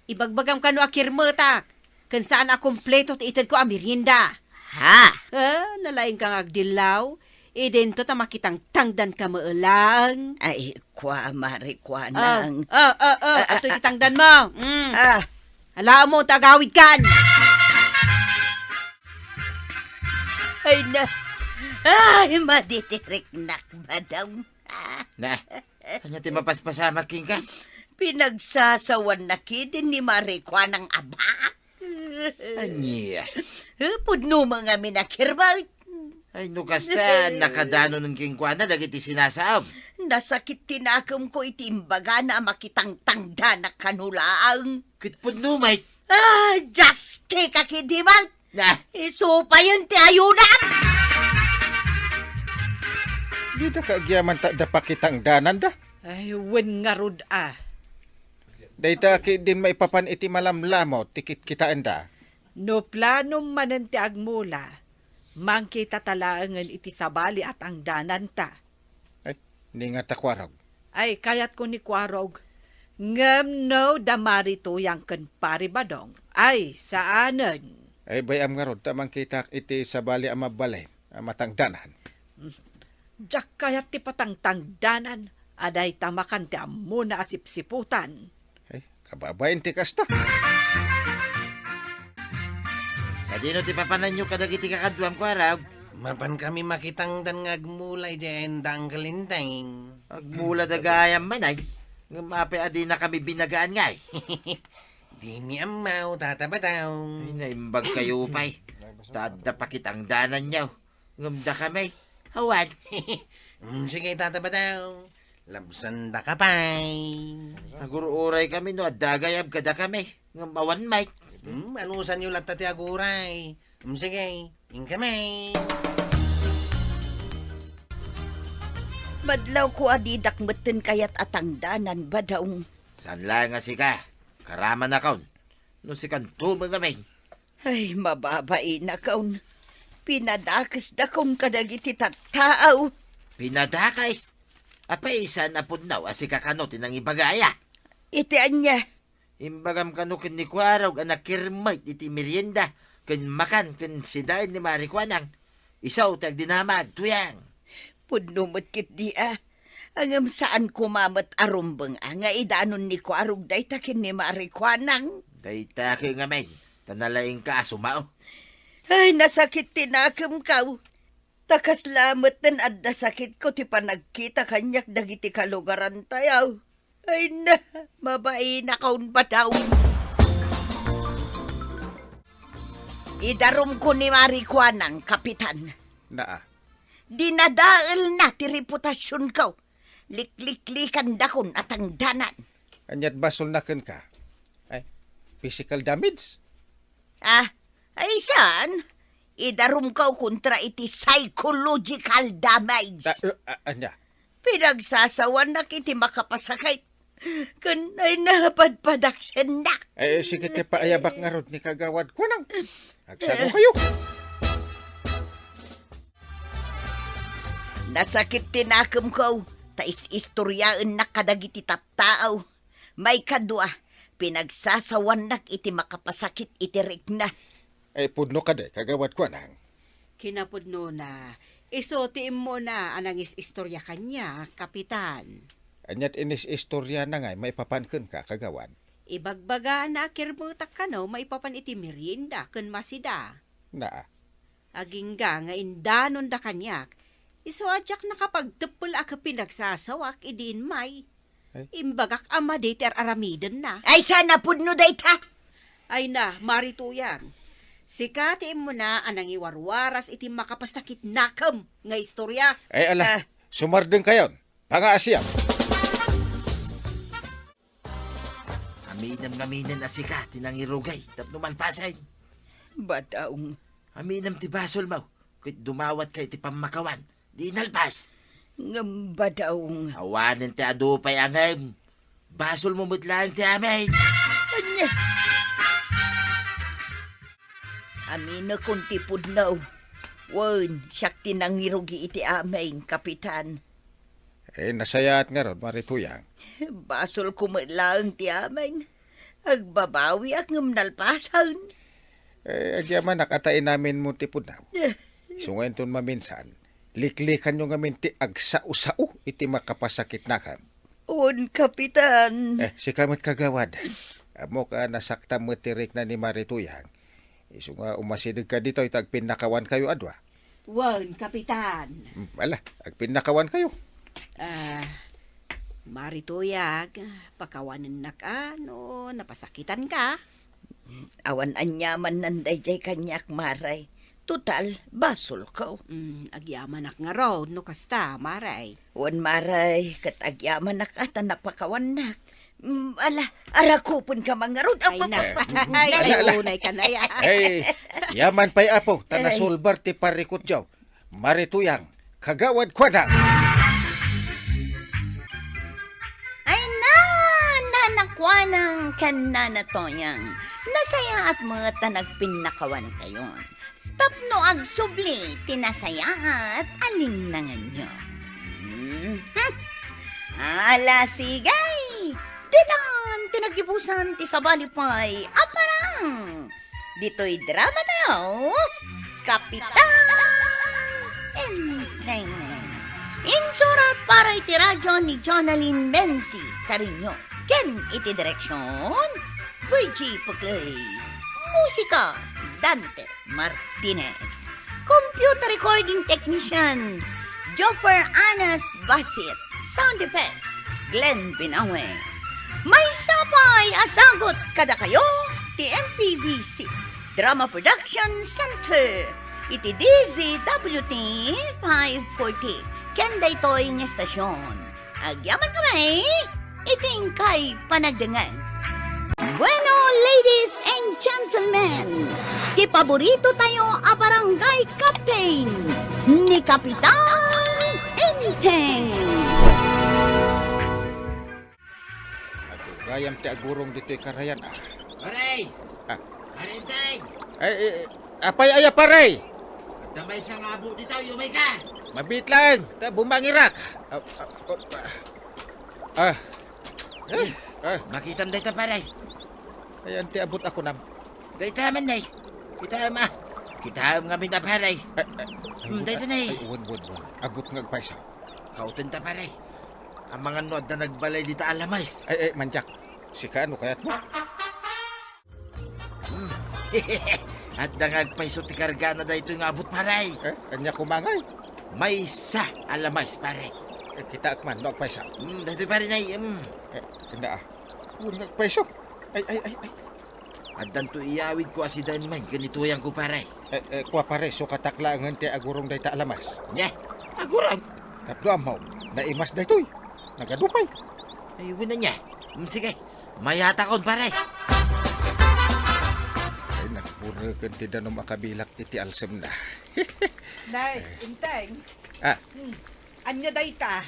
Ibagbagam ka no akirmutak. Kan saan akumpleto ti itad ko amirinda. ha? Nalaing kang agdilaw. Idento ta makitang tangdan ka maalang. Ay, kwa Marikwanag. Ato itangdan mo. Ah, Alaan mo, tagawid kan. ay, maditirik ba daw? na, kanya ti mapaspasamak king ka. Pinagsasawan na kidin ni Marikwanang aba. Anya, Pudno mga minakirmal. ay no kasta nakadano ng king kwa na dagiti sinasaab. Nasakit tinakam ko itimbaga na makitang tangda na kanulaang. Kitpod no, mate. Just take a kidibang. Na, Isupa yun ti ayunan. Di da kaagyaman ta da pakitang danan da. Ay, wen nga rod Dayta ki din maipapan iti malamlamo, tikit kitaan da. No plano manan ti agmula, mangkita talaangan iti sabali at ang danan ta. Ay, ni nga takwarog. Ay, kayat ko ni Kwarog. Ngam no damari to yang ken pari badong. Ay, saanan? Ay, bayam nga rod, tamang kita iti sabali ang mabalay, ang matang danan. Jak kayat ti patangtang danan. Aday tamakan ti ammo na asipsiputan. Ay, kababayan ti kasta. sa dino ti papanan nyo kadagiti kakadwam ko araw. Mapan kami makitang dan ngagmulay dyan dang kalintay. Agmula dagayam man ay. Ngamapi adi na kami binagaan nga ay. Di ni amaw, tatabataw. Ay, naimbag kayo pa'y. Tada pa kitang danan nyo. Ngamda kami. Hawad. Sige, tatabataw. Labsan da ka pa'y. Nagururay kami no at dagayab kada kami. Ngamawan may. Anusan nyo lahat tati aguray. Sige, kami. Madlaw ko adidak meten kayat atangdanan ba daong. San lang nga sika. Karaman na kaon. No si kanto mga may. Ay, mababain na kaon. Pinadakas da kaon kadagiti tattaaw. Pinadakais. Apa isa na pudnaw asi kakanotin ng ibagaya. Itian niya. Imbagam kano kin ni Kuaraw anak kirmay iti merienda. Kin makan kin sidain ni Marikwanang. Isaw tag dinamag tuyang. Pudnumot kit di Angam saan kumamat arumbang nga idanon ni Kuarog day takin ni Marikwanang. Dayta ki nga men. Tanalaing ka asumao. Ay, nasakit tinakam kaw. Takas lamat nan adda sakit ko ti panagkita kanyak dagiti kalugaran tayaw. Ay na, mabain na kaun ba daw? Idarom ko ni Marikwanang, kapitan. Naa. Dinadaal na ti reputasyon ko. Likliklikan dakon at ang danan. Anyat basol na ken ka. Ay, physical damage. Ay saan? Idarom ko kontra iti psychological damage. Anya. Pinagsasawan na kiti makapasakay. Kanay napadpadaksen na. Ay, sige te paayabak nga rod ni kagawad ko nang. Agsano kayo. Nasakit tinakam ko. Tais istoryaan na kadagiti tattaaw. May kadwa. Pinagsasawan na iti makapasakit iti rikna. Ay, pudno ka de, kagawad ko nang. Kinapudno na. Isotiim mo na anang istorya kanya, kapitan. Anyat inis istorya na nga, may papanken ka, kagawan. Ibagbaga na kirmutak ka no, maipapan iti merienda kun masida. Naa. Agingga nga indanon da kanyak. Iso adyak nakapagtepulaka pinagsasawak idin may. Ay. Imbagak ama diter aramiden na. Ay sana pudno dayta. Ay na, marituyang. Sikatiin mo na anang iwarwaras iti makapasakit nakam nga istorya. Ay, ala, sumardeng kayon. Pangaasiyam. Aminam asika tinangirugay tapno malpasay. Bataong. Aminam ti basol mo. Kit dumawat kay ti pamakawan. Di nalpas. Ngamba daong. Awanin ti adupay angem. Basol mo mutlang ti amin. Anya. Amina kung tipudnaw. Wan, siyak tinangirugi iti aming, kapitan. Eh, nasayaat nga ron, marituyang. Basol kumalang ti aming. Agbabawi ak ngalpasan. Eh, agyaman nakatain namin mo tipod na. Sungayon ton maminsan, liklikan nyo ngamin ti agsao-sao iti makapasakit na ka. On, kapitan. Si kamot kagawad. Amo ka nasakta mo tirik na ni marituyang. Iso nga umasidig ka dito, itagpinakawan kayo adwa. Wan, kapitan. Ala, agpinakawan kayo. Marituyag, pakawanin na ka, no, napasakitan ka. Awan anyaman nanday jay kanyak maray. Total, basol ko. Agyaman nga raw, no kasta, maray. Wan maray, kat agyaman nak ata napakawan nak. Arakupon ka mga rod. Ay na. Ay, unay ka na ya. Ay, yaman pa'y apo, tanasulbar ti parikot jaw. Marituyang, kagawad kwadang. Ay nanakwanang kananatoyang. Nasaya at mga nagpinakawan kayon. Tapno agsubli, tinasaya at alinangan nyo. Ala sigay! Didan, tinagibusan ti sabalipay, aparang! Dito'y drama tayo, Kapitan Entertainment. Insurat para iti radyo ni Jonalyn Menzi Carino. Ken iti direksyon, Virgie Pugley. Musika, Dante Martinez. Computer recording technician, Joffer Anas Basit. Sound effects, Glenn Binawe. May sapay asagot kada kayo, TMPBC. Drama Production Center. Iti DZWT 540. Kenda ito'y ng estasyon. Agyaman kami, iting kay panagdangan. Bueno, ladies and gentlemen, ti paborito tayo a barangay captain ni Kapitan Enteng. Aduh, gayam ti agurong dito'y karayan ah. Paray! Ah. Parintay! Apay aya paray! Damay sa ngabo dito, yumay ka! Mabit lang, ta bumangirak. Makitam dito, paray. Ayan ti abot ako nam. Dito man, nay. Kitam ah. Kitam nga na, paray. Dito, nay. Ay, won. Abot nga agpaysa. Kautan ta, paray. Ang mga nod na nagbalay dito alamais. Ay, manjak. Sika ano kayat mo? At nangagpaiso ti karga na dito yung abot, paray. Kanya kumangay. May sa alamais, paray. Kita akman, no agpaysa. Dito, paray, nay. Kanda ah. Won nga agpayso. Ay. At danto iyawid ko asidan man, ganito yang ko, paray. Kuha pare, so kataklangan ti agurong dayta alamas. Nye, agurang. Tapno amaw, naimas daytoy. Nagadupay. Ay, wala niya. Sige, mayata kon, paray. Ay, nagpura ti danom akabilak iti alsem na. Nay, Enteng. Ah. Anya dayta.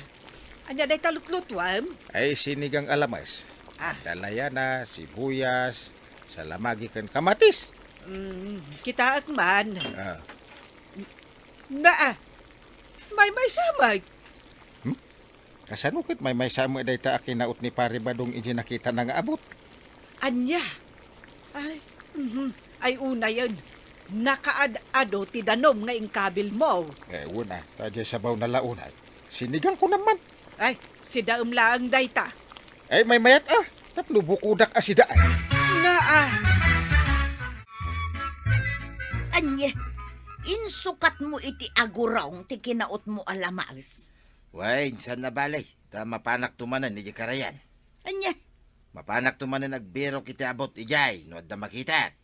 Anya dayta lutlutwam. Ay, sinigang alamas. Dalayana, sibuyas, salamagi kan kamatis. Kita akman. Ah. May samay. Kasanukit may sama dayta akinaot ni pare badong iji nakita na nga abot. Anya. Ay una yun. Nakaad-ado ti danom nga ingkabil mo. Una, tadya sabaw na launay. Sinigang ko naman. Ay, si daom laang dayta. Ay, may mayat tapno bukudak asida ay. Anya, insukat mo iti agurong ti kinaot mo alamas. Way, saan na balay? Mapanak tumanan, iji karayan. Anya, Mapanak tumanan nagbiro kita abot, ijay, no at na makita.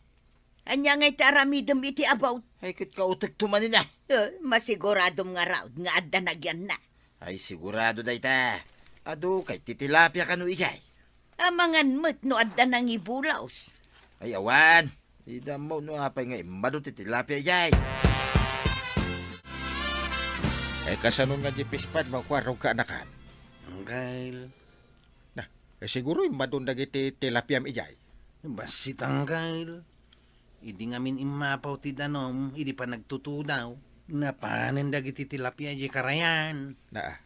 anya nga iti aramidem iti about. Ay, kut kautek tumanin na. Masiguradom nga raw, nga adda nagyan na. Ay, sigurado day ta. Ado, kay titilapia ka no ijay. Amangan mo't no adda nang ibulaos. Ay, awan. Ida mo no apay nga imado titilapia ijay. Ay, kasanon nga jipispad, makwarong ka anakan. Angkail. Siguro madon dagiti tilapiam ijay. Basit angkail. Idi ngamin imapaw ti danom, idi pa nagtutudaw. Napanan dagiti tilapia di karayan.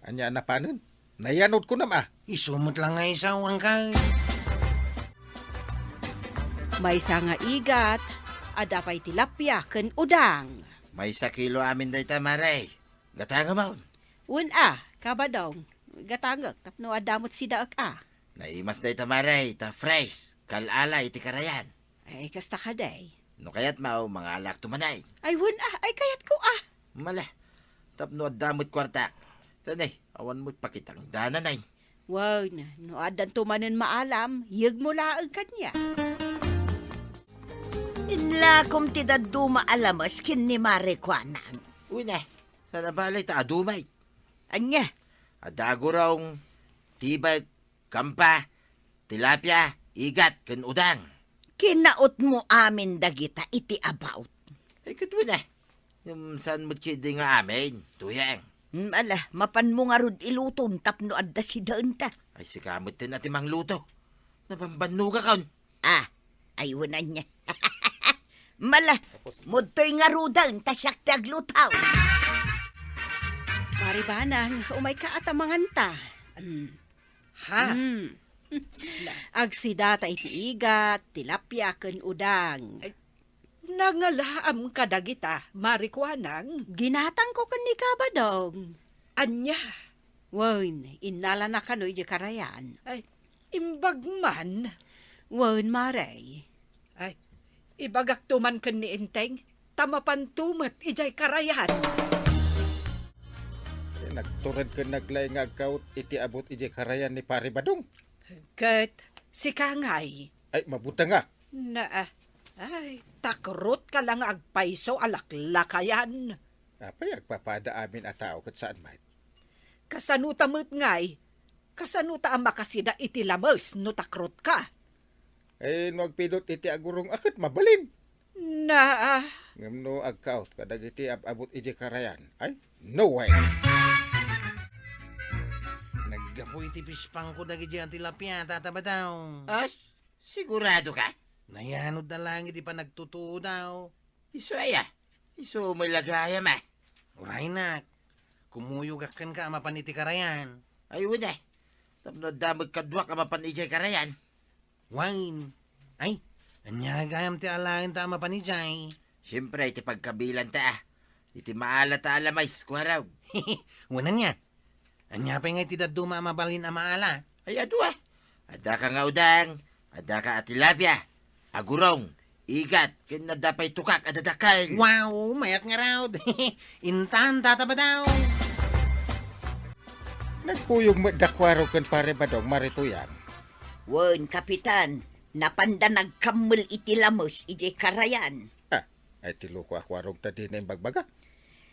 Anya napanan? Nayanod ko nama. Isumot lang nga isaw angkail. May nga igat, adapay tilapia ken udang. May sa kilo amin day ta, maray. Gatanga maun. Kabadong. Gatangak, tapno adamot si daak Naimas day ta, maray, ta fresh. Kalala iti karayan. Ay, kasta ka day. No kayat mao, mga alak tumanay. Ay, ay kayat ko Mala, tapno at damot kwarta. Tanay, awan mo't pakitang dananay. Wow na, no adan tumanan maalam, yag mo laag kanya. Inlakom ti daduma alamas kin ni Marikwanan. Uy na, sa nabalay ta adumay. Anya, Adagurong, tibag, kampa, tilapia, igat, ken udang. Kinaot mo amin dagita iti about. Ay, katwa na. Yung saan mo kidi nga amin, tuyang. Ala, mapan mo nga rod iluton tapno adda si daan ta. Ay, sikamot din natin mang luto. Nabambanu ka kaon. Ayunan niya. Mala, mudtoy nga rudan tasyak taglutaw. Paribanang, umay ka atamangan ta. Ha? Agsidata iti igat, tilapia ken udang. Nangalaam ka dagita, marikwanang. Ginatang ko ken ni Kabadong. Anya, Wen, inala na kanoy di karayan. ay, imbag man. Wen, maray. Ay, ibagak tuman ken ni Inteng, tamapantumat ijay karayan. Nagturad ka naglay nga agkaut iti abot ije karayan ni Pari Badong. Kat, si Kangay, Ay, mabuta nga. ay, takrot ka lang agpaiso alaklakayan. Apay, agpapada amin a tao kat saan mahit. Kasanuta mo't ngay, kasanuta ang makasida iti lamos no takrot ka. Eh, no agpidot iti agurong akit mabalin. Na, Ngam no agkaut kadag iti abot ije karayan. Ay, no way. Naggapoy iti pispang ko dagi dyan tilapia, tataba daw. Sigurado ka? Nayanod na lang iti pa nagtutuo daw. Iso aya. Iso may lagaya ma. Uray nak, kumuyugakan ka mapan iti karayan. Ay, wala. Tapno damag kadwa ka mapanijay karayan. Wine. Ay, anyagayam ti alangin ta mapan ijay. Siyempre, iti pagkabilan ta. Iti maala ta alamay, skwaraw. Wala niya. Anya pa nga iti daduma mabalin a maala. Ay, adwa. Ada ka nga udang. Ada ka atilapia. Agurong. Igat. Kinadapay tukak. Adadakal. Wow, mayat nga raw. Intan, tataba daw. Nagkuyog mo dakwaro kan Pari Badong marituyan. Wen, kapitan, napanda nagkamul iti lamos ije karayan. Ay, tiluko akwarong tadi na imbagbaga.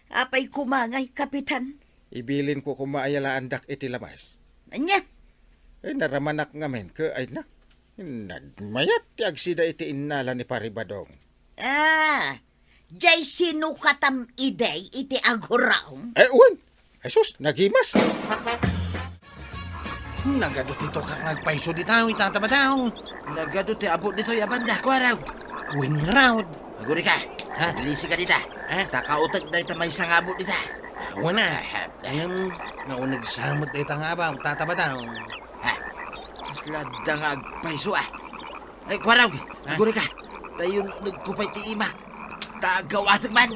Apay kumangay, kapitan. Ibilin ko kumaayalaan dak iti lamas. Anya, Ay, naramanak ngamen ka ay na. Nagmayat ti agsida iti innala ni Pari Badong. jay sinukatam iday iti aguraw. Ay, uwan! Ay, sus, naghimas. Nagadot ito kak nagpaiso di tao, itataba daw. Nagado ti abot dito yabanda, kwaraw. Win raw. Aguri ka. Ha? Lisi ka dita. Takautag na ito may isang abot dita. Wana. Alam, naunag samot na itang abang, tataba daw. Mas lada nga agpaiso ah. Ay, kwaraw. Aguri ka. Tayo nagkupay ti imak. Tagawatag man.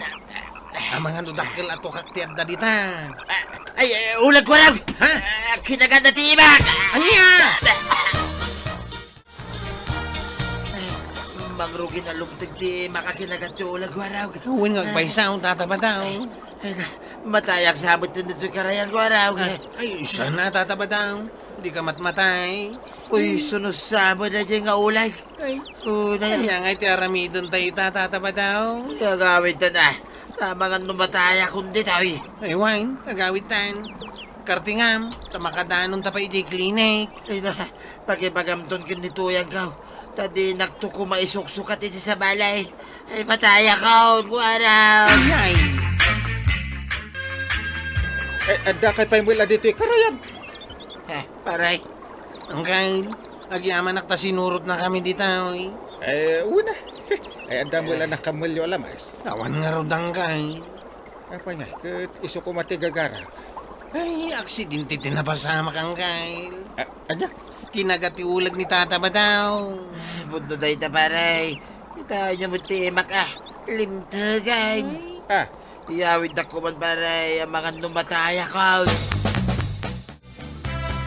Ang mga nudakil ato kaktiad na dita. Ay, ulag kwaraw. Kinagan na ti imak. Anya! Mangrugi na lumtig ti makakinagat ti ulag kwaraw. Win nga agpaisaw, tataba daw. Ay, matayak sabot din dito karayan kwaraw. Ay, sana tataba daw. Di ka matmatay. Uy, sunusabot na dyan nga ulag. Ay, Unay. kaya nga iti aramidon tayo tataba daw. Gagawin ta na. Tama nga numataya kundi tayo. Ay, wine, agawitan. Kartingam, tamakadanon ta pa iti klinik. Ay na, pakipagamton kin ni tuyang ka. Tadi nagtuko maisuksukat iti sa balay. Ay mataya ka, kwaraw. Ay, Ay, ada kay paimwila dito karayan. Paray. ang kain. Agyaman nakta sinurot na kami dito. Ay, una. Ay, ada mo lang nakamulyo alamas. Awan nga raw dangkay. Apa nga, kat iso ko matigagarak. Ay, aksidente tinapasama kang kain. Anya? Kinagati ulag ni tata ba daw? Bundo day ta paray. Kita nyo mo timak Limtagan. Iyawid ako man paray ang mga numataya ka.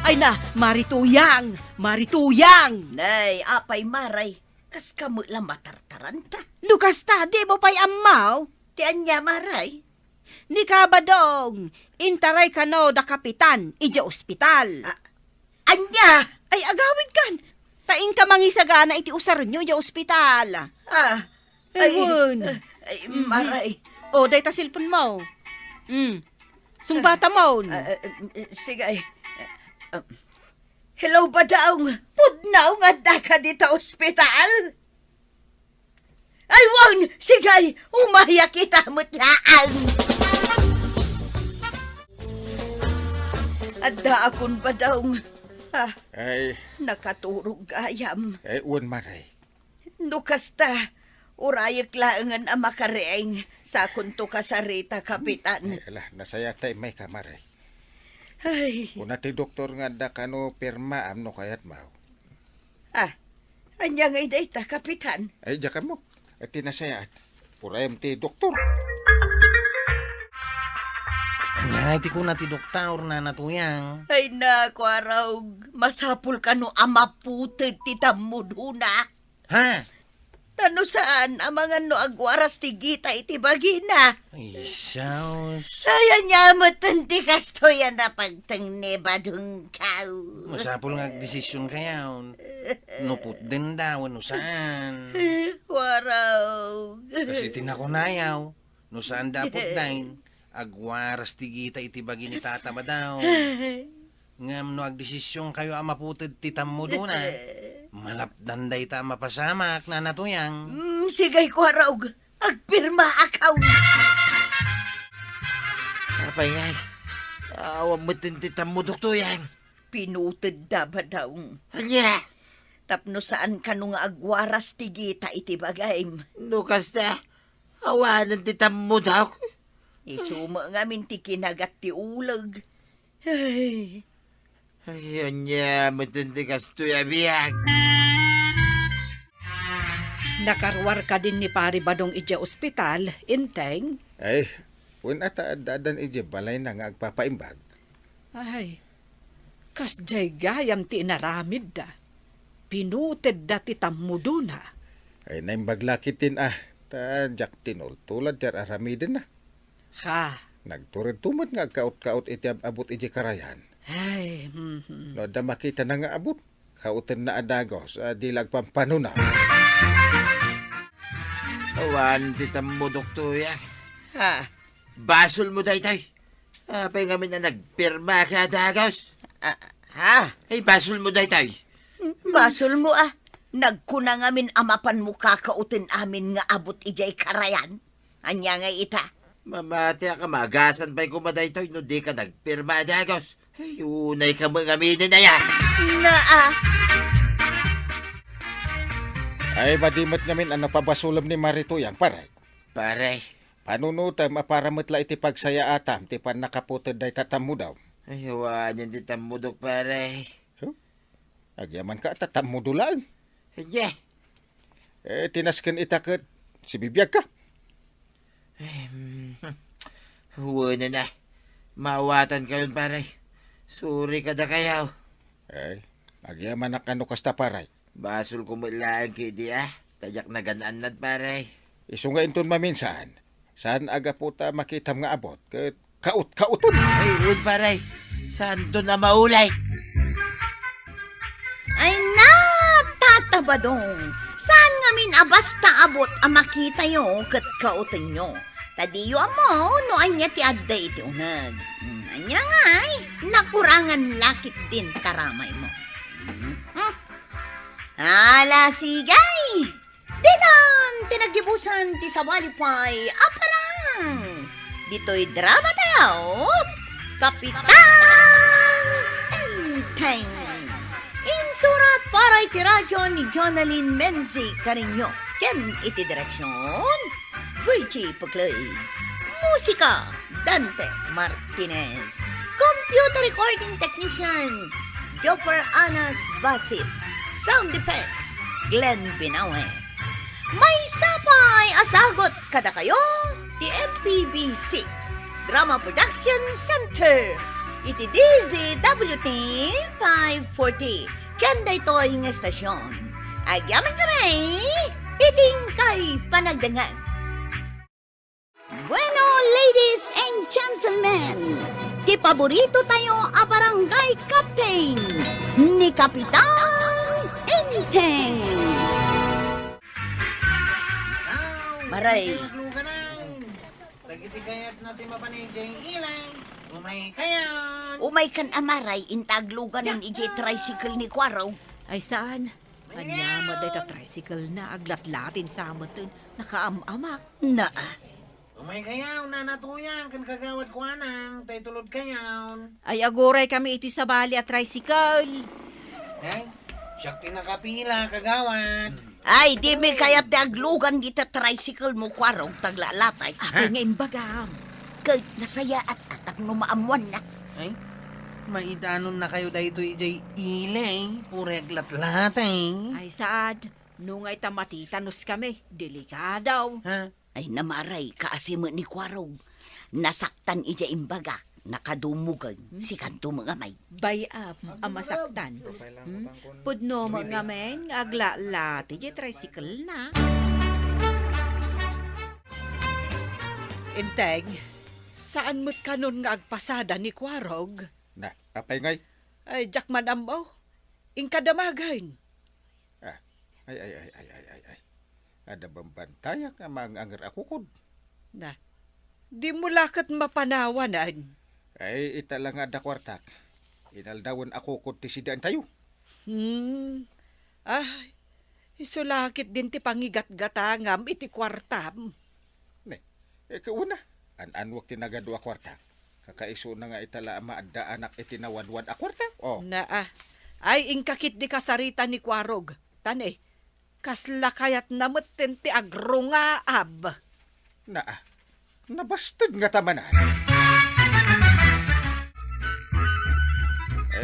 Ay na, marituyang! Marituyang! Nay, apay maray, kas kamo lang matartaranta. Lukas ta, di mo pa'y amaw? Ti anya maray. Ni Kabadong, intaray ka no da kapitan, ija ospital. Anya! Ay, agawid kan. Taing ka mangisagana iti usar nyo, ija ospital. Ayun. Ay, maray. O, day ta silpon mo. Sungbata mo. Sige. Hello, Badang. Pud Naungad na ka dito ospital? Ay, wang! Sigay! Umaya kita mutlaan! Adda akon ba daw? Ay, Nakaturog gayam. uwan maray. Nukasta, urayak laangan ang makareeng sa kunto kasarita, Kapitan. Ala, nasaya tay may kamaray. Ay, Una ti doktor nga da kano pirma amno kayat mau. anya nga idayta, Kapitan. Ay, jaka mo. At tinasayaat. Purayam ti doktor. Anya nga iti ko na ti doktor na natuyang. Ay naku, araw, masapul ka no amaputed ti tamuduna. Ha? Tano saan ang mga no agwaras ti gita iti bagina. Ay, saus. Kaya niya matanti kasto yan na pagtangnebadong kao. Masapol nga desisyon kayaw. Nuput din daw, no saan. Kwaraw. Kasi tinakunayaw. No saan dapot dain. Agwaras tigita iti bagi ni tata ba daw. Ngam no agdesisyon kayo ang maputid titam mo doon na. Malapdan day ta mapasamak na natuyang. Sigay kwaraw. Agpirma akaw. Apay ngay. Awam mo tintitam mo, doktor yan. Pinuted da ba daw? Anya, Tapno saan ka nung agwaras tigita iti bagay. nukas na. Awanan titam mo daw. Isuma nga minti kinagat ti ulag. Ay, Ay, anya, matintikas to yabiyag. Nakarwar ka din ni Pari Badong ija ospital, inteng. Ay, uwan ata dadan ije balay na nga agpapaimbag. Ay, kasjay gayam ti inaramid da. Pinuted da ti tamuduna. Ay, naimbag lakitin Ta, jak tinol tulad ter aramidin na. Ha, Nagturid tumad nga kaut-kaut iti abot ije karayan. ay, No, da makita na nga abot. Kautan na adagos, dilag pampanuna. Awanan titam mo, doktor yan. ha, Basol mo, day-day. Apay kami na nagpirma ka, dagos. ha, Ay, basol mo, day-day. basol mo Nagkuna ngamin amapan mo kakautin amin nga abot ijay karayan. Anya nga ita. Mamati ka, magasan pa'y kumaday to'y no di ka nagpirma, dagos. Ay, unay ka mga aminin na yan. Na Ay, madimat ngamin ano pabasulam ni Marituyang, paray. Pare, Panunutam, aparamatla iti pagsaya atam, ti pan nakaputod day tatam mo daw. ay, awanan titam mo, dok, pare. Agyaman ka, tatam mo dulang. Anya, Tinasken itaket, si bibiyag ka. huwag na. Mawatan ka yun, pare. Sorry ka da kayaw. Ay, agyaman na kano kasta paray. Basol ko mailaan kidi, Tayak na gananad, pare. Isunga inton maminsan, saan aga puta makitam nga abot, ket kaut-kauton. Ay, huwag, pare. Saan doon na maulay? ay na, tatabadong. Saan ngamin abasta abot ang makita yo kat kautin nyo. Tadiyo mo, no anya ti adda iti unag. Anya ngay, nakurangan lakit din taramay mo. Ala sigay! Dinan, tinagibusan ti sawalipay, aparang! Dito'y drama tayo, Kapitan Enteng! Insurat para iti radyo ni Jonalyn Menzi Carinyo. Ken iti direksyon, Virgie Puglay. Musika, Dante Martinez. Computer recording technician, Jopper Anas Basit. Sound effects, Glenn Binawe. May sapay asagot kada kayo, ti FPBC Drama Production Center. Iti DZWT 540. Kanda ito yung estasyon. Agyaman kami, iting kay panagdangan. Bueno, ladies and gentlemen, ti paborito tayo a barangay captain ni Kapitan Enteng. Maray. Tagitigayat natin mapanigay ilay. Umay kayon. Umay kan amaray, intaglugan ng iji tricycle ni Kwaraw. Ay saan? Anya mo day ta tricycle na aglat-latin sa amotin. Nakaamamak. Naa. Umay kayaw na natuyan kan kagawad ko anang tay tulod kayaw. Ay aguray kami iti sa bali at tricycle. Ay, siyak tinakapila kagawad. Ay, di mi kayat ti aglugan dita tricycle mo kwarog taglalatay. Apay nga imbagam. Kahit nasaya at atak no maamuan na. Ay, maidanon na kayo dahito ijay ilay, purek latlatay. Ay saad, nungay tamatitanos kami. Delikadaw. Ha? Ay namaray kaasimo ni kwarog. Nasaktan ija imbagak. Nakadumugan si kanto mga may. Bayab ang masaktan. Pudno mga men, agla-lati di tricycle na. Inteng, saan mo't kanon nga agpasada ni Kwarog? Na, apay ngay. Ay, jak madamaw. Inkadamagan. Ay. Ada bambantaya ka manganger ako kod. Na, di mo lakat mapanawanan. Ay, ita lang ada kwartak. Inaldawan ako kod ti sidaan tayo. Ay, isulakit din ti pangigat-gatangam iti kwartam. Kauna, an-anwag tinagadwa kwartak. Kakaiso na nga itala maadda anak itinawadwad a kwartak. Oh, Ay, ingkakit di kasarita ni Kwarog. Tane, kasla kayat namutin ti agrunga ab. nabastod nga tamanan.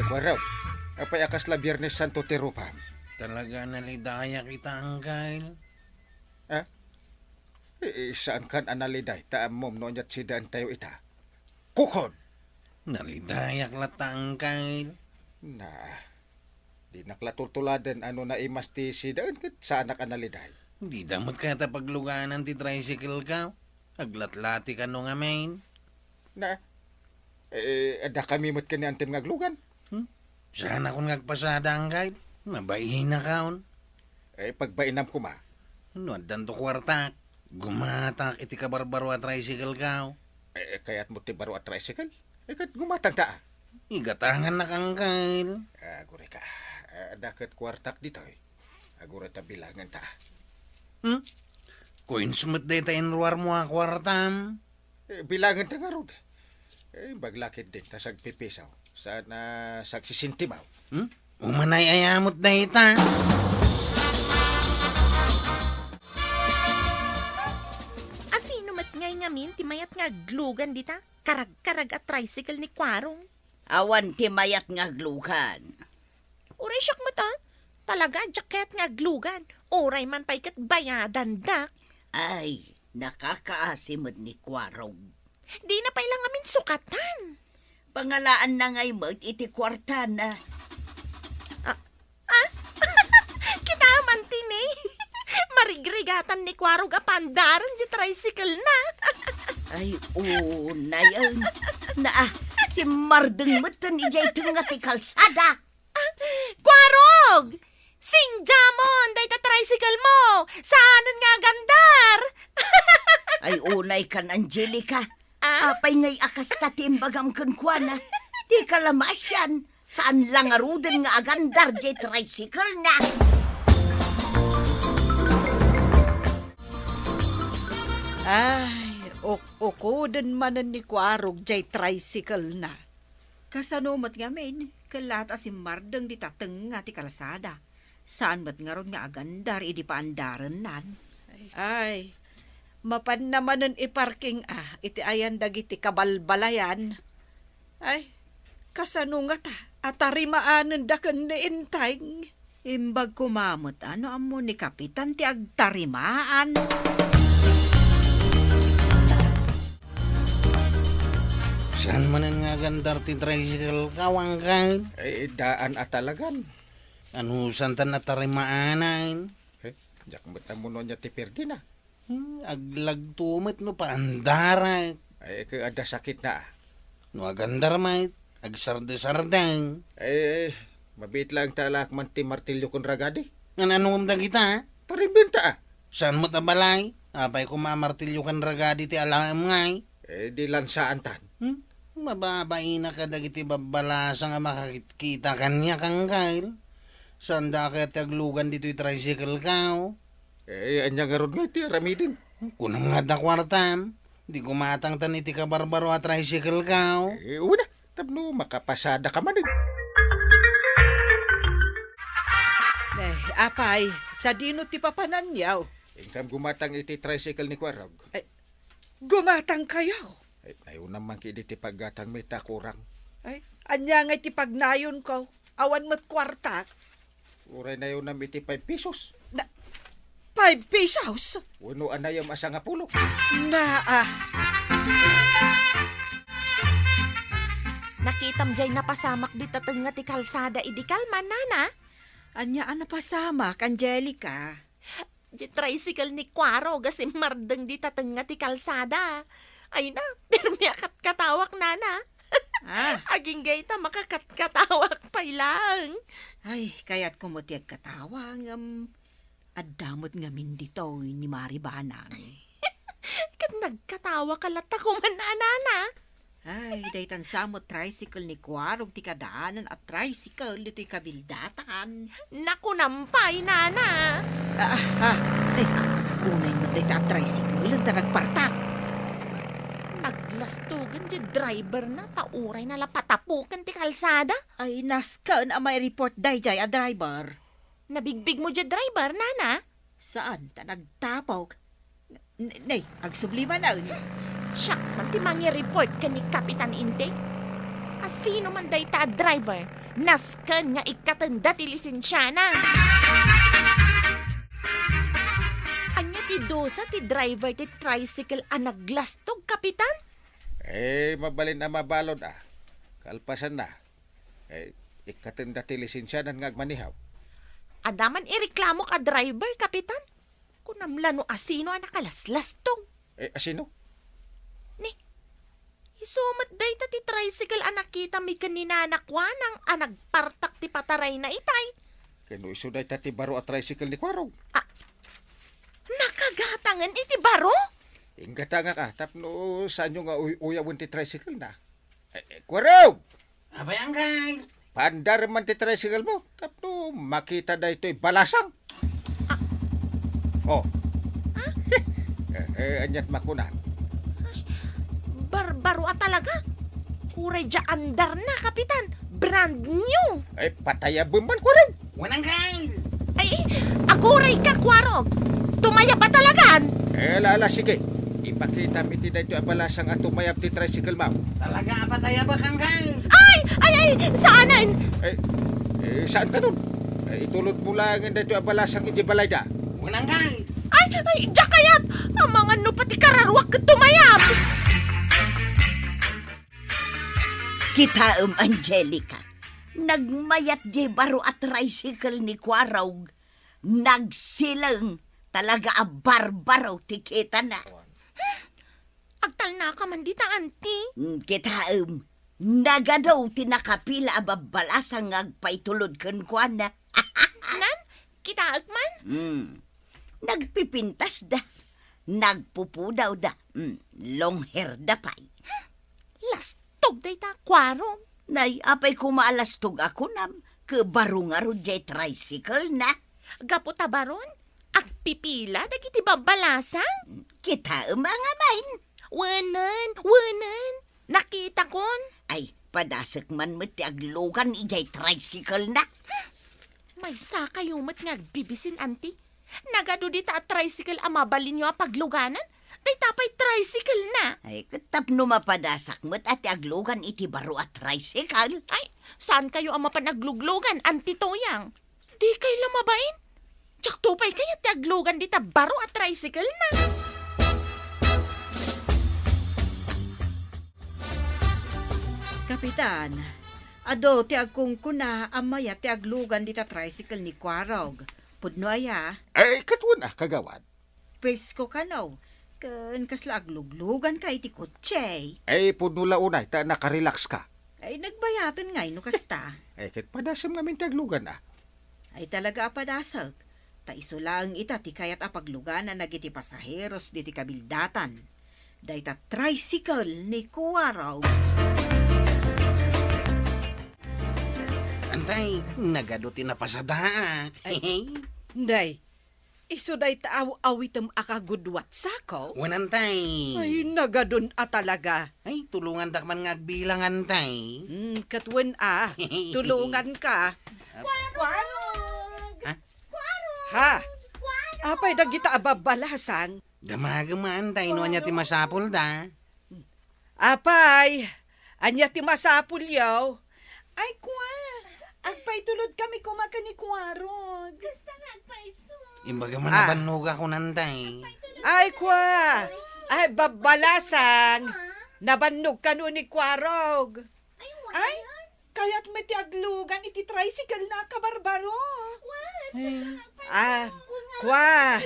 Kwaraw, apay akas la Biyernes Santo ti Rupam. Talaga nalidaya kita angkay. Saan kan analiday, taam mom no nyat sidaan tayo ita. Kukon! Nalidayak lata angkay. Di naklatultuladan ano na imas ti sidaan kat sa anak analiday. Di damot ka ta pagluganan ti tricycle ka. Aglatlati ka no nga main. Ada kami mat kani antem ngaglugan. Sana kung ngagpasada angkay. Mabayin na kaon. Pagbainam ko ma. No, danto kwartak. Gumatak iti kabarbaro at tricycle ka. Kaya't mo ti baro at tricycle? Kat gumatang taa. Igatangan na kangkay. Agure ka. Dakat kwartak dito eh. Agure ta bilangan ta. Coins mo't data inruar mo a kwartam. Bilangan ta nga rod. Baglakit din ta sagpipisaw. Sana sagsisintimaw. Umanay ayamot data. Asino mat ngay ngamin, timayat nga glugan dita. Karag-karag at tricycle ni Kwarong. Awan ti mayat nga aglugan. Uray siyak mo ta. Talaga, jacket nga glugan. Uray man pa'y kat bayadan dak. Ay, nakakaasimod ni Kwarog. Di na pa'y lang amin sukatan. Pangalaan na ngay mag iti kwarta na. Kita man tini. Marigrigatan ni Kwarog apandaran di tricycle na. Ay, na yan. Si Mardeng matan ijay tunga ti kalsada. Kwarog! Singjamon, day ta tricycle mo. Saanan nga gandar? Ay, unay kan Angelica. Apay ngay akas tatimbagam kunkwana. Di ka lamasyan. Saan lang aruden nga agandar jay tricycle na. Ay, ukudan manan ni Kwarog jay tricycle na. Kasanumat nga men, kalat si Mardeng di tateng nga ti kalsada. Saan mat nga ron nga agandar idi paandaran nan. Ay, mapan namanan iparking iti ayan dagiti kabalbalayan. Ay, kasano nga ta, atarimaanan da kan naintay. Imbag kumamot ano amo ni Kapitan ti agtarimaan. Saan man nga gandar ti tricycle kawang kay? Daan at talagan. Ano santan na tarimaanan? Jak mo no niya ti perdi na. Aglagtumit no paandara. Ada sakit na. No agandar may agsarde-sardeng. Mabit lang talak man ti martilyo kun ragadi. Anong kita? Parimbenta Saan mo tabalay? Apay kumamartilyo kan ragadi ti alam ngay. Di lansaan tan. Mababay na ka dagiti babalasa nga makakita kanya kang kail. Sanda kaya taglugan dito yung tricycle ka, oh. Anya nga ron nga iti aramidin. Kunang nga da kwartam. Di kumatang tan iti kabarbaro at tricycle ka, oh. Una, tapno makapasada ka man din. Apay, sa dino ti papananyaw. Ingkam gumatang iti tricycle ni Kwarog. Gumatang kayo. Nayo naman kini ti paggatang may takurang. Ay, anya nga ti pagnayon ko. Awan mo't kwarta. Uray na yun nam iti 5 pesos. 5 pesos. Uno anayam asa nga pulo. Nakitam jay napasamak di tateng nga ti kalsada idikal man, nana. Anya pasamak, Angelica. Di tricycle ni Kwaro kasi mardeng di tateng nga ti kalsada. Ay na, permi akat katawak, nana. Aging gayta makakatkatawak pa lang. Ay, kaya't kumutiag katawang, adamot ngamin dito ni Maribanang. Kat nagkatawa kalata ko man, nana. Ay, daytan samot tricycle ni Kwarog ti kadaanan at tricycle dito'y kabildatan. Naku nampay, nana. Unay mo dayta at tricycle ang nagpartak. Naglastugan di driver na tauray na lapatapukan ti kalsada. Ay, naskan ang may report dayjay a driver. Nabigbig mo di driver, nana. Saan ta nagtapaw? Nay, agsubliman na. Siya, man ti report ka ni Kapitan Inte. Asino man day ta driver, naskan nga ikatanda ti lisensyana. Anya ti dosa ti driver ti tricycle ang naglastog, Kapitan? Mabalin na mabalod Kalpasan na. Ikatenda ti lisensyanan nga agmanihaw. Adaman ireklamo ka driver, Kapitan. Kunamlano asino ang nakalaslastog. Asino? Isumat day ta ti tricycle ang nakita mi kanina nakwanang ang nagpartak ti pataray na itay. Kano iso day tati baro at tricycle ni Kwarog. Nakagatangan iti baro? Ingata nga ka, tapno saan nyo nga uyawin ti tricycle na. Kwarog! Abayang kay. Pandar man ti tricycle mo, tapno makita da ito'y balasang. Oh. Anyat makunan. Barbaro talaga. Uray dya andar na, Kapitan. Brand new. Patayabon man, Kwarog. Wanang kay. Ay, aguray ka, Kwarog. Tumaya ba talagan? Lala, sige. Ipakita mi ti dayto abalasang at tumayap ti tricycle mo. Talaga apataya ba kang kay? Ay, saanan? Saan ka nun? Itulot mo lang ang dayto abalasang iti balayda. Wanang kay. Ay, dya kayat. Ang mga no pati kararwak ka tumayap. Kita, Angelica. Nagmayat di baro at tricycle ni Kwarog. Nagsilang. Talaga a barbaro tikita na. Agtal na ka man dita, auntie. Kita, nagadaw tinakapila ababalasang agpaitulod kan kuana. Nan, kita man? Nagpipintas da. Nagpupudaw da. Long hair da pay. Lastog day ta, Kwarog. Nay, apay kumaalastog ako nam. Kabarungaro jay tricycle na. Gapo tabaron? Agpipila, dagiti babalasang? Kita, mga main. Wanan. Nakita kon. Ay, padasak man mo ti aglugan ijay tricycle na. May sakayumot nga agbibisin, auntie. Nagado dita at tricycle ang mabalin nyo ang pagluganan. Day tapay tricycle na. Ay, katap no mapadasak mo't at aglugan iti baro at tricycle. Ay, saan kayo ang mapanagluglugan, auntie Toyang? Di kayo lumabain? Tsak tupay kayo tiaglugan dita baro at tricycle na. Kapitan, ado ti agkungkuna amaya ti aglugan dita tricycle ni Kwarog. Pudno aya, Katwan kagawad. presko ka no. Kan kasla agluglugan ka iti kutse. Punula unay, ta nakarelax ka. Ay nagbayatan ngay no kasta. Kat padasam nga mintaglugan Ay talaga apadasag. Ta iso lang ita ti kayat apaglugan na nagiti pasaheros diti kabildatan. Dayta tricycle ni Kwarog. tay. Nagaduti na pasada. Day, isuday taaw awitem akagudwat sako. Wanan tay. Ay, nagadun talaga. Ay, tulungan takman nga agbilangan tay. Katwen tulungan ka. Ha? Apay dagita ababalasang. Damagaman tay, no anya ti masapol da. Apay, anya ti masapul yaw. Ay, kwa. Agpay tulod kami kumaka ni Kwarog. Gusto nga agpaiso. Imbagaman na banog ako nantay. Ay, kwa. Ay, babalasang. Nabanog ka nun ni Kwarog. Ay, kaya't may tiaglugan iti tricycle na kabarbaro. Kwa.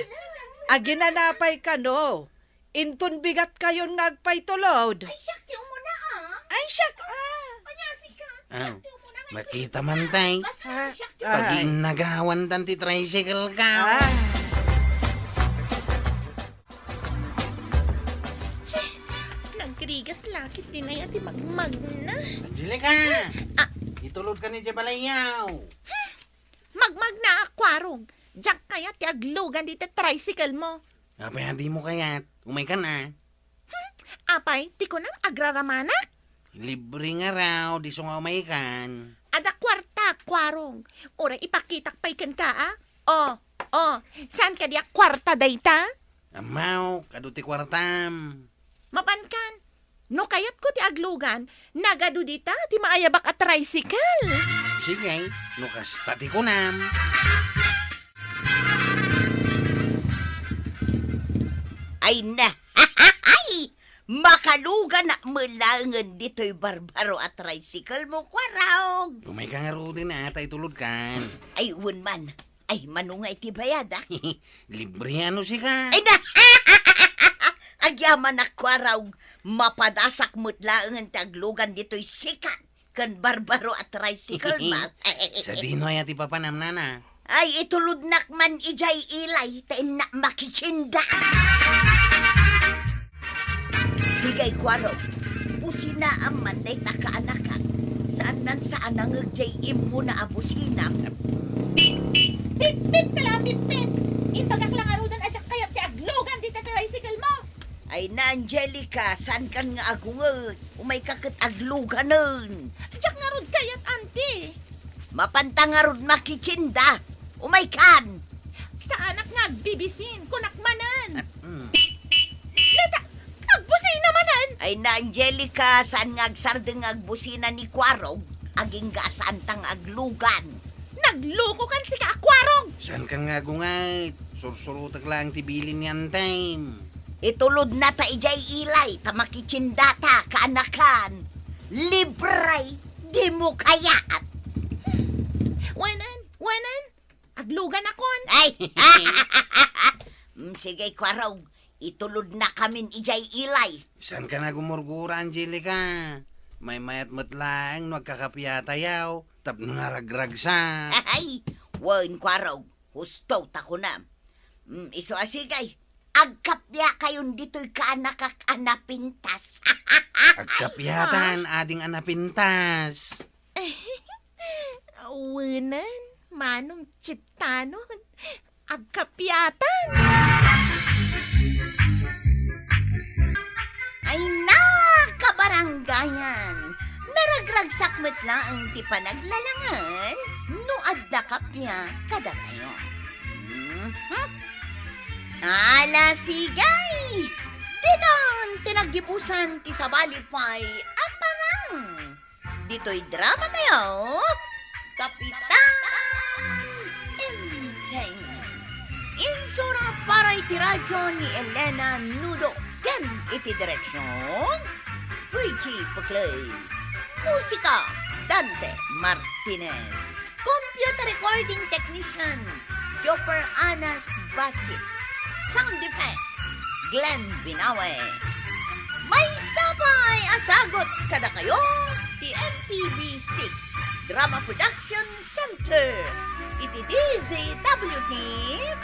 Aginanapay ka no. Intun bigat kayon ngagpay tulod. Ay, syakti mo na Ay, siyak Panyasi ka. Ah, makita man tay. Basta syakti Pag nagawan tan ti tricycle ka. Nagkrigas lakit din na yati magmag na. Angelica! Itulod ka ni Jabalayaw. Magmag na akwarong. Diyak kaya ti aglugan dito tricycle mo. Apay, hindi mo kayat. Umay ka na. Apay, ti ko nang agraramana. Libre nga raw, di so nga umay kan. Ada kwarta, kwarong. Ora ipakitak pa'y kan ka, saan ka diya kwarta dayta? Amaw, kaduti kwartam. Mapankan. No kayat ko ti aglugan, nagadu dita ti maayabak at tricycle. Sige, nukas tati ko nam. Ay na! Ay! Makalugan na malangan dito'y barbaro at tricycle mo, Kwarog! Umay ka nga rudi na, tay tulod kan. Ay, man. Ay, manungay ti bayada. Libre ano si ka. Ay na! Agyaman na, Kwarog. Mapadasak mo't langan taglugan dito'y sikat. Kan barbaro at tricycle, ma. Sa dino ay ati papanam na. Ay, itulod nakman ijay ilay, tain na makichinda. Sigay, Kwarog, busina ang manday takaanakan. Saan ang jay imo na abusina. Pip ka lang, pip. Ipagak lang arudan adyak kayat ti aglugan dito tricycle mo. Ay na, Angelica, saan kan nga agungot? Umay kakat aglugan nun. Adyak nga rod kayat, auntie. Mapantangarod makichinda. Umay kan. Sa anak nga bibisin, kunakmanan. Neta, agbusin namanan. Ay na, Angelica, saan nga agsardeng agbusina ni Kwarog? Aging gasantang aglugan. Nagluko kan si kaakwarong. San ka nga gungay? Sursurutag lang tibilin yan time. Itulod na ta ijay ilay, tamakichinda ta, kaanakan. Libre, di mo kayaat. Wanan, aglugan akon. Ay! Sige, Kwarog, itulod na kamin ijay ilay. San ka na gumurgura, Angelica? May mayat matlaang nagkakapiyatayaw, tapno naragrag sa. Ay! Wan, Kwarog, husto ta ko na. Iso asigay, agkapya kayon dito'y kaanakak anapintas. Agkapyatan, ading anapintas. Wanan, manong chiptano, agkapyatan. Ay na, kabaranggayan! Naragragsak mo't lang ti panaglalangan, no adda kapya kada kayo. Ala sigay! Didon, tinagibusan ti sabalipay, aparang! Dito'y drama tayo, Kapitan Enteng. Insura para iti radyo ni Elena Nudo. Ken iti direksyon, Fuji Paklay. Musika, Dante Martinez. Computer recording technician, Jopper Anas Basit. Sound effects, Glenn Binawe. May sabay asagot kada kayo, ti MPBC Drama Production Center. Iti DZWT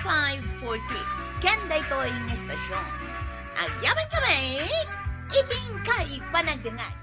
540. Ken daytoy ng estasyon. Agyaman kami, iting kay panagdangay.